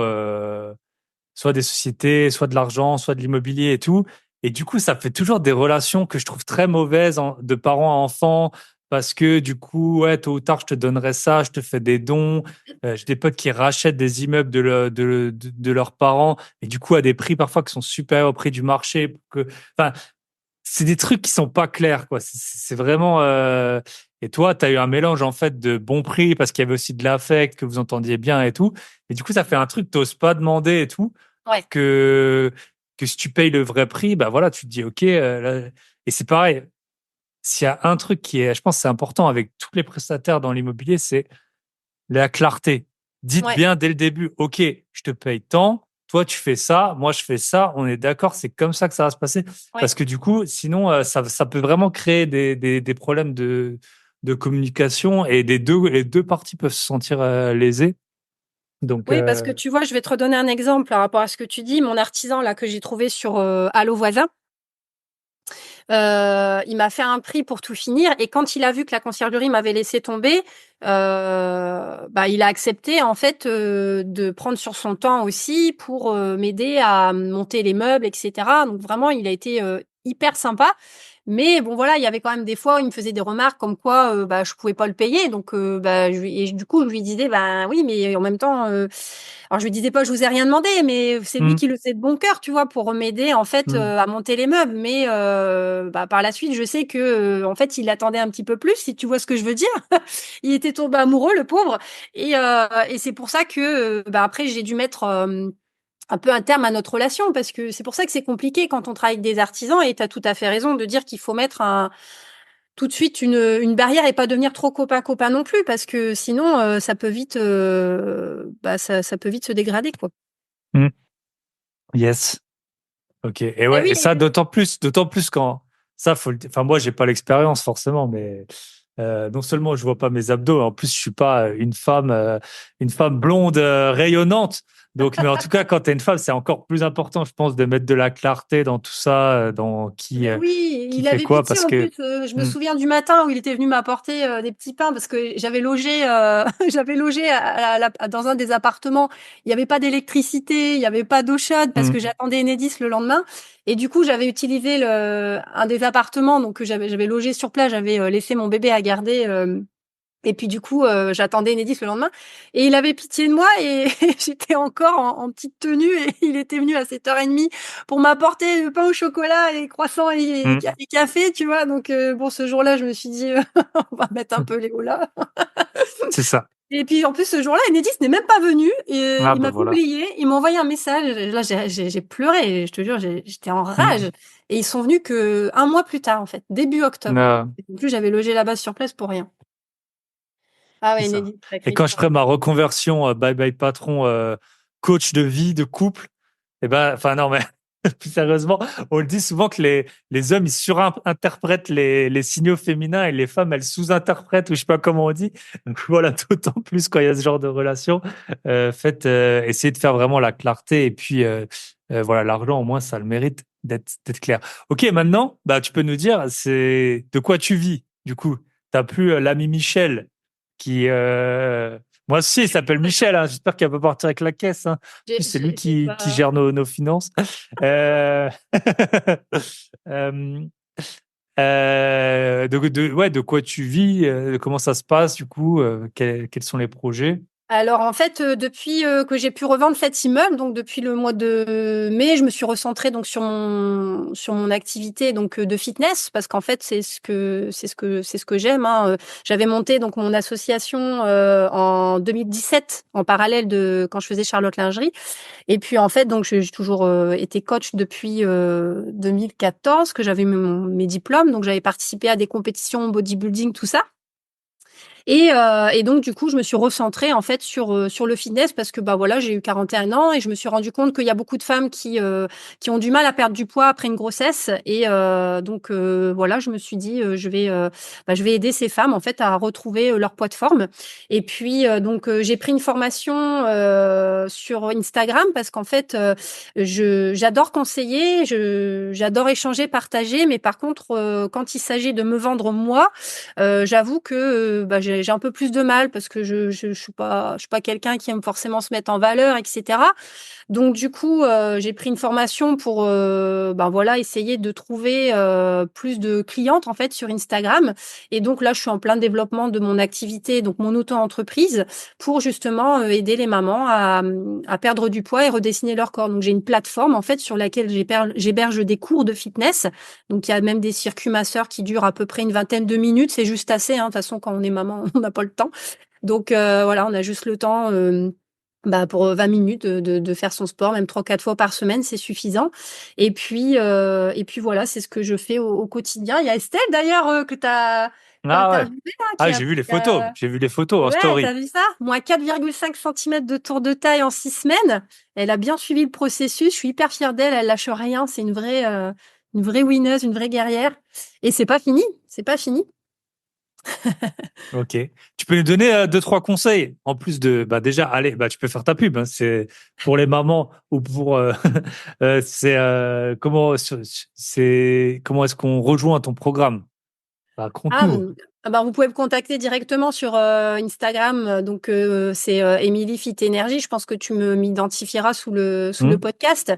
soit des sociétés, soit de l'argent, soit de l'immobilier et tout. Et du coup, ça fait toujours des relations que je trouve très mauvaises de parents à enfants. Parce que du coup, ouais, tôt ou tard, je te donnerai ça, je te fais des dons. J'ai des potes qui rachètent des immeubles de leurs parents, et du coup, à des prix parfois qui sont supérieurs au prix du marché. Enfin, c'est des trucs qui sont pas clairs, quoi. C'est vraiment. Et toi, tu as eu un mélange en fait de bon prix parce qu'il y avait aussi de l'affect, que vous entendiez bien et tout. Et du coup, ça fait un truc que t'oses pas demander et tout. Ouais. Que que si tu payes le vrai prix, bah voilà, tu te dis ok. Et c'est pareil. S'il y a un truc qui est, je pense, que c'est important avec tous les prestataires dans l'immobilier, c'est la clarté. Dites Ouais. bien dès le début, ok, je te paye tant, toi tu fais ça, moi je fais ça, on est d'accord, c'est comme ça que ça va se passer. Ouais. Parce que du coup, sinon, ça peut vraiment créer des problèmes de communication et les deux parties peuvent se sentir lésées. Donc, Oui, parce que tu vois, je vais te redonner un exemple par rapport à ce que tu dis. Mon artisan là que j'ai trouvé sur, Allo Voisin, il m'a fait un prix pour tout finir et quand il a vu que la conciergerie m'avait laissé tomber, bah, il a accepté en fait, de prendre sur son temps aussi pour, m'aider à monter les meubles et cetera. Donc vraiment, il a été, hyper sympa. Mais bon, voilà, il y avait quand même des fois où il me faisait des remarques comme quoi, je pouvais pas le payer. Donc, du coup, je lui disais, bah oui, mais en même temps, alors je lui disais pas, je vous ai rien demandé, mais c'est lui Mm. qui le fait de bon cœur, tu vois, pour m'aider en fait Mm. à monter les meubles. Mais par la suite, je sais que en fait, il attendait un petit peu plus, si tu vois ce que je veux dire. Il était tombé amoureux, le pauvre. Et c'est pour ça que après, j'ai dû mettre un peu un terme à notre relation parce que c'est pour ça que c'est compliqué quand on travaille avec des artisans et tu as tout à fait raison de dire qu'il faut mettre tout de suite une barrière et pas devenir trop copain non plus parce que sinon ça peut vite ça peut vite se dégrader quoi. Mm. Yes. Ok. Et Eh ouais, oui, et ça d'autant plus quand ça faut enfin moi j'ai pas l'expérience forcément, mais non seulement je vois pas mes abdos, en plus je suis pas une femme blonde rayonnante. Donc, mais en tout cas, quand tu es une femme, c'est encore plus important, je pense, de mettre de la clarté dans tout ça, dans mais oui, qui il fait avait quoi, pitié parce en que plus. Je me hmm, souviens du matin où il était venu m'apporter des petits pains parce que j'avais logé, j'avais logé dans un des appartements. Il n'y avait pas d'électricité, il n'y avait pas d'eau chaude parce hmm, que j'attendais Enedis le lendemain. Et du coup, j'avais utilisé un des appartements donc que j'avais logé sur place. J'avais laissé mon bébé à garder. Et puis du coup, j'attendais Enedis le lendemain et il avait pitié de moi et j'étais encore en petite tenue et il était venu à 7h30 pour m'apporter le pain au chocolat, les croissants et hmm, les cafés, tu vois. Donc bon, ce jour-là, je me suis dit, on va mettre un peu les hauts là. c'est ça. Et puis en plus, ce jour-là, Enedis n'est même pas venu et Ah il ben m'a voilà. oublié. Il m'a envoyé un message. Là, j'ai pleuré. Je te jure, j'étais en Hmm. rage. Et ils sont venus que un mois plus tard, en fait, début octobre. Ah, En plus, j'avais logé là-bas sur place pour rien. Ah c'est ouais, ça. Enedis, Et sacré quand je cœur. ferai ma reconversion bye bye patron, coach de vie, de couple, eh ben, enfin non, mais plus sérieusement, on le dit souvent que les hommes, ils surinterprètent les signaux féminins et les femmes, elles sous-interprètent, ou je sais pas comment on dit. Donc voilà, d'autant plus quand il y a ce genre de relation, essayez de faire vraiment la clarté. Et puis, voilà, l'argent, au moins, ça le mérite d'être clair. Ok, maintenant, bah, tu peux nous dire, c'est de quoi tu vis, du coup. T'as plus l'ami Michel qui, moi aussi, il s'appelle Michel, hein. J'espère qu'elle va partir avec la caisse, hein. J'ai C'est lui j'ai qui pas. gère nos finances. Euh, euh, ouais, de quoi tu vis, comment ça se passe, du coup, quels sont les projets? Alors en fait, depuis que j'ai pu revendre cet immeuble, donc depuis le mois de mai, je me suis recentrée donc sur mon activité donc de fitness parce qu'en fait c'est ce que j'aime. Hein. J'avais monté donc mon association en 2017 en parallèle de quand je faisais Charlotte Lingerie. Et puis en fait donc j'ai toujours été coach depuis 2014 que j'avais mes diplômes, donc j'avais participé à des compétitions bodybuilding tout ça. Et donc du coup, je me suis recentrée en fait sur le fitness parce que bah voilà, j'ai eu 41 ans et je me suis rendu compte qu'il y a beaucoup de femmes qui ont du mal à perdre du poids après une grossesse et donc voilà, je me suis dit je vais aider ces femmes en fait à retrouver leur poids de forme. Et puis j'ai pris une formation sur Instagram parce qu'en fait je j'adore conseiller, j'adore échanger, partager, mais par contre quand il s'agit de me vendre moi, j'avoue que j'ai un peu plus de mal parce que je je suis pas quelqu'un qui aime forcément se mettre en valeur, etc. Donc du coup, j'ai pris une formation pour voilà essayer de trouver plus de clientes en fait sur Instagram. Et donc là, je suis en plein développement de mon activité, donc mon auto-entreprise, pour justement aider les mamans à perdre du poids et redessiner leur corps. Donc j'ai une plateforme en fait sur laquelle j'héberge des cours de fitness. Donc il y a même des circuits masseurs qui durent à peu près une vingtaine de minutes. C'est juste assez. Hein. De toute façon, quand on est maman, on n'a pas le temps. Donc voilà, on a juste le temps. Pour 20 minutes de faire son sport, même 3-4 fois par semaine, c'est suffisant. Et puis voilà, c'est ce que je fais au quotidien. Il y a Estelle d'ailleurs que tu as Ah ouais. interviewé là, Ah, j'ai vu les photos. J'ai vu les photos en ouais, story. t'as vu ça? Moins 4,5 cm de tour de taille en 6 semaines. Elle a bien suivi le processus. Je suis hyper fière d'elle. Elle lâche rien. C'est une vraie winneuse, une vraie guerrière. Et c'est pas fini. C'est pas fini. Ok. Tu peux nous donner deux, trois conseils en plus de, bah déjà, allez, bah tu peux faire ta pub. Hein, c'est pour les mamans ou pour, comment est-ce qu'on rejoint ton programme? Bah, Ah, raconte-nous. Ah ben, vous pouvez me contacter directement sur Instagram. Donc, c'est Émilie Fit Énergie. Je pense que tu m'identifieras sous le podcast.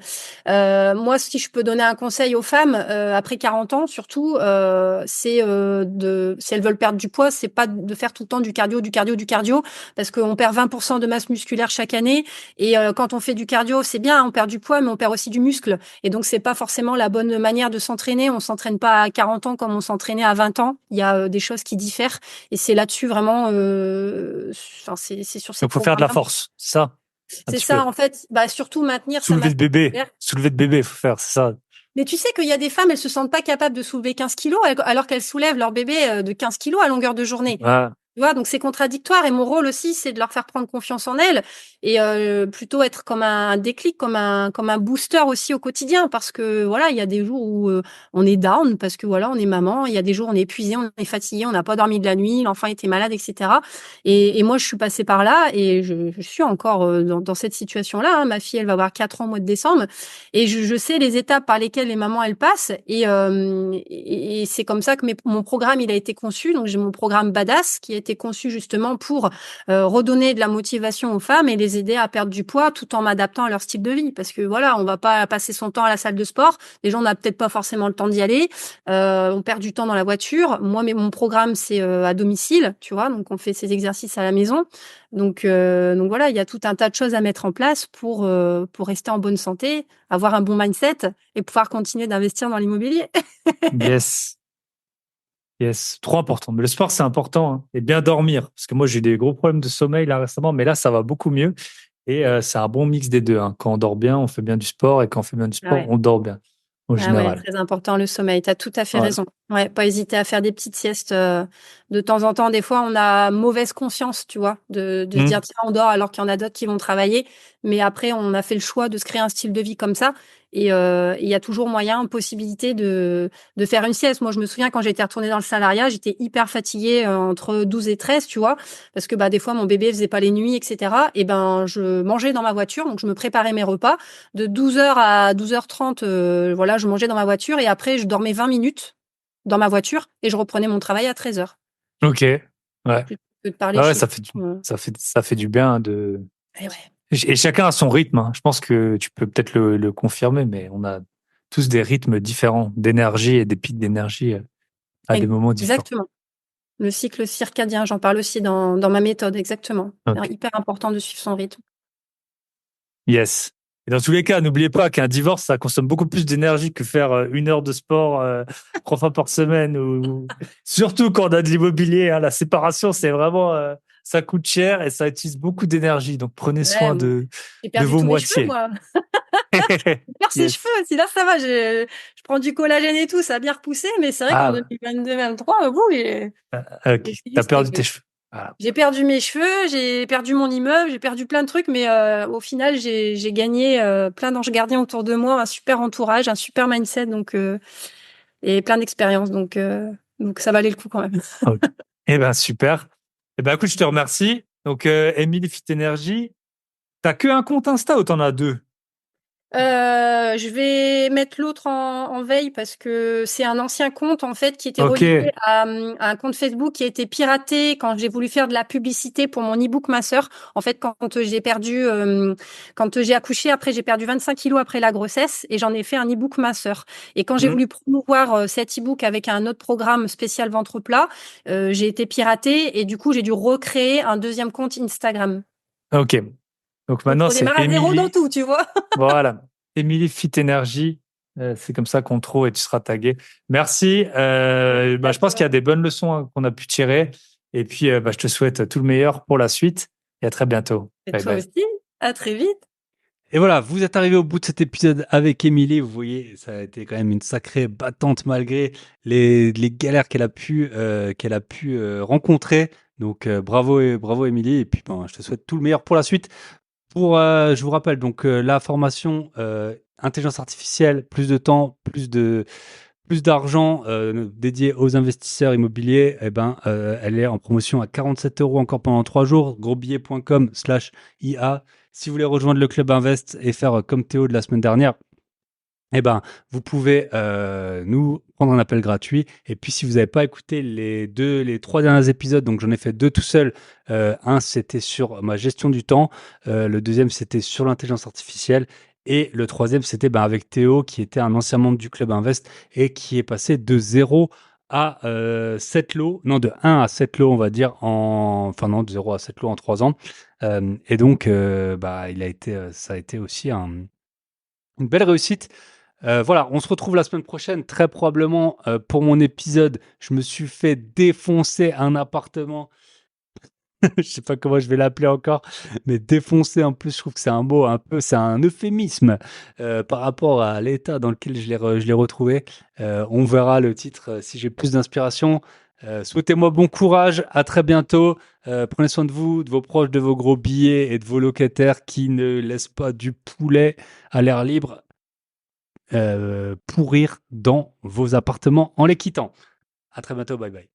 Moi, si je peux donner un conseil aux femmes après 40 ans, surtout, c'est si elles veulent perdre du poids, c'est pas de faire tout le temps du cardio, parce qu'on perd 20% de masse musculaire chaque année. Et quand on fait du cardio, c'est bien, on perd du poids, mais on perd aussi du muscle. Et donc, c'est pas forcément la bonne manière de s'entraîner. On s'entraîne pas à 40 ans comme on s'entraînait à 20 ans. Il y a des choses qui diffèrent. Et c'est là-dessus vraiment, c'est sur ces Donc, faut faire de la programmes-là. force, c'est ça? C'est ça, en fait, surtout maintenir sa Soulever masse de bébé. musculaire. Soulever de bébé, faut faire, c'est ça. Mais tu sais qu'il y a des femmes, elles se sentent pas capables de soulever 15 kilos alors qu'elles soulèvent leur bébé de 15 kilos à longueur de journée. Ouais. Tu vois, donc c'est contradictoire. Et mon rôle aussi, c'est de leur faire prendre confiance en elles et plutôt être comme un déclic, comme un booster aussi au quotidien. Parce que voilà, il y a des jours où on est down parce que voilà, on est maman. Il y a des jours où on est épuisé, on est fatigué, on n'a pas dormi de la nuit, l'enfant était malade, etc. Et moi, je suis passée par là et je suis encore dans cette situation-là. Hein. Ma fille, elle va avoir 4 ans au mois de décembre et je sais les étapes par lesquelles les mamans elles passent. Et c'est comme ça que mon programme il a été conçu. Donc j'ai mon programme Badass qui a été conçu justement pour redonner de la motivation aux femmes et les aider à perdre du poids tout en m'adaptant à leur style de vie. Parce que voilà, on va pas passer son temps à la salle de sport. Les gens n'ont peut-être pas forcément le temps d'y aller. On perd du temps dans la voiture. Moi, mon programme c'est à domicile, tu vois. Donc on fait ces exercices à la maison. Donc voilà, il y a tout un tas de choses à mettre en place pour rester en bonne santé, avoir un bon mindset et pouvoir continuer d'investir dans l'immobilier. Yes. Yes, trop important. Mais le sport, c'est important. Hein. Et bien dormir. Parce que moi, j'ai eu des gros problèmes de sommeil là récemment, mais là, ça va beaucoup mieux. Et c'est un bon mix des deux. Hein. Quand on dort bien, on fait bien du sport. Et quand on fait bien du sport, Ouais. on dort bien, en Ah ouais, général. très important le sommeil. Tu as tout à fait Voilà. raison. Ouais, pas hésiter à faire des petites siestes de temps en temps. Des fois, on a mauvaise conscience, tu vois, de se dire tiens, on dort alors qu'il y en a d'autres qui vont travailler. Mais après, on a fait le choix de se créer un style de vie comme ça. Et il y a toujours moyen, possibilité de faire une sieste. Moi, je me souviens quand j'étais retournée dans le salariat, j'étais hyper fatiguée entre 12 et 13, tu vois, parce que des fois, mon bébé faisait pas les nuits, etc. Et je mangeais dans ma voiture, donc je me préparais mes repas. De 12h à 12h30, voilà, je mangeais dans ma voiture et après, je dormais 20 minutes dans ma voiture et je reprenais mon travail à 13h. Ok. Ouais. Plutôt que de parler Ouais, chez ça fait du bien de. Et ouais. Et chacun a son rythme. Hein. Je pense que tu peux peut-être le confirmer, mais on a tous des rythmes différents d'énergie et des pics d'énergie à des moments différents. Exactement. Le cycle circadien, j'en parle aussi dans ma méthode, exactement. Okay. C'est hyper important de suivre son rythme. Yes. Et dans tous les cas, n'oubliez pas qu'un divorce, ça consomme beaucoup plus d'énergie que faire 1 heure de sport 3 fois par semaine. Ou... Surtout quand on a de l'immobilier. Hein, la séparation, c'est vraiment... ça coûte cher et ça utilise beaucoup d'énergie. Donc, prenez soin de vos moitiés. J'ai perdu tous mes cheveux, moi. Je perds ses cheveux. Si là, ça va. Je prends du collagène et tout. Ça a bien repoussé. Mais c'est vrai qu'en 2022-2023, t'as perdu tes cheveux. Voilà. J'ai perdu mes cheveux, j'ai perdu mon immeuble, j'ai perdu plein de trucs, mais au final, j'ai gagné plein d'anges gardiens autour de moi, un super entourage, un super mindset, et plein d'expériences. Donc ça valait le coup quand même. Okay. Eh ben super. Eh ben écoute, je te remercie. Donc Émilie Fit Énergie, t'as que un compte Insta ou t'en as 2? Je vais mettre l'autre en veille parce que c'est un ancien compte en fait qui était relié à un compte Facebook qui a été piraté quand j'ai voulu faire de la publicité pour mon e-book Ma Sœur. En fait, quand j'ai accouché, après j'ai perdu 25 kilos après la grossesse et j'en ai fait un e-book Ma Sœur. Et quand j'ai voulu promouvoir cet e-book avec un autre programme spécial ventre plat, j'ai été piratée et du coup j'ai dû recréer un deuxième compte Instagram. Ok. Donc maintenant, c'est à zéro dans tout, tu vois. Voilà. Émilie Fit Énergie. C'est comme ça qu'on trouve et tu seras tagué. Merci. Je pense qu'il y a des bonnes leçons qu'on a pu tirer. Et puis, je te souhaite tout le meilleur pour la suite et à très bientôt. Et toi aussi. À très vite. Et voilà, vous êtes arrivé au bout de cet épisode avec Émilie. Vous voyez, ça a été quand même une sacrée battante malgré les galères qu'elle a pu rencontrer. Donc bravo Émilie. Et puis je te souhaite tout le meilleur pour la suite. Je vous rappelle donc la formation intelligence artificielle, plus de temps, plus d'argent dédié aux investisseurs immobiliers, elle est en promotion à 47 € encore pendant 3 jours. grosbillet.com/IA. Si vous voulez rejoindre le club Invest et faire comme Théo de la semaine dernière, eh ben, vous pouvez nous prendre un appel gratuit. Et puis, si vous n'avez pas écouté les 3 derniers épisodes, donc j'en ai fait 2 tout seul. Un, c'était sur ma gestion du temps. Le deuxième, c'était sur l'intelligence artificielle. Et le troisième, c'était avec Théo, qui était un ancien membre du Club Invest et qui est passé de 0 à 7 lots. Non, de 1 à 7 lots, on va dire, enfin non, de 0 à 7 lots en 3 ans. Et donc, ça a été aussi une belle réussite. Voilà, on se retrouve la semaine prochaine, très probablement pour mon épisode. Je me suis fait défoncer un appartement. Je sais pas comment je vais l'appeler encore, mais défoncer en plus, je trouve que c'est un mot un peu, c'est un euphémisme par rapport à l'état dans lequel je l'ai retrouvé. On verra le titre si j'ai plus d'inspiration. Souhaitez-moi bon courage, à très bientôt. Prenez soin de vous, de vos proches, de vos gros billets et de vos locataires qui ne laissent pas du poulet à l'air libre pourrir dans vos appartements en les quittant. À très bientôt, bye bye.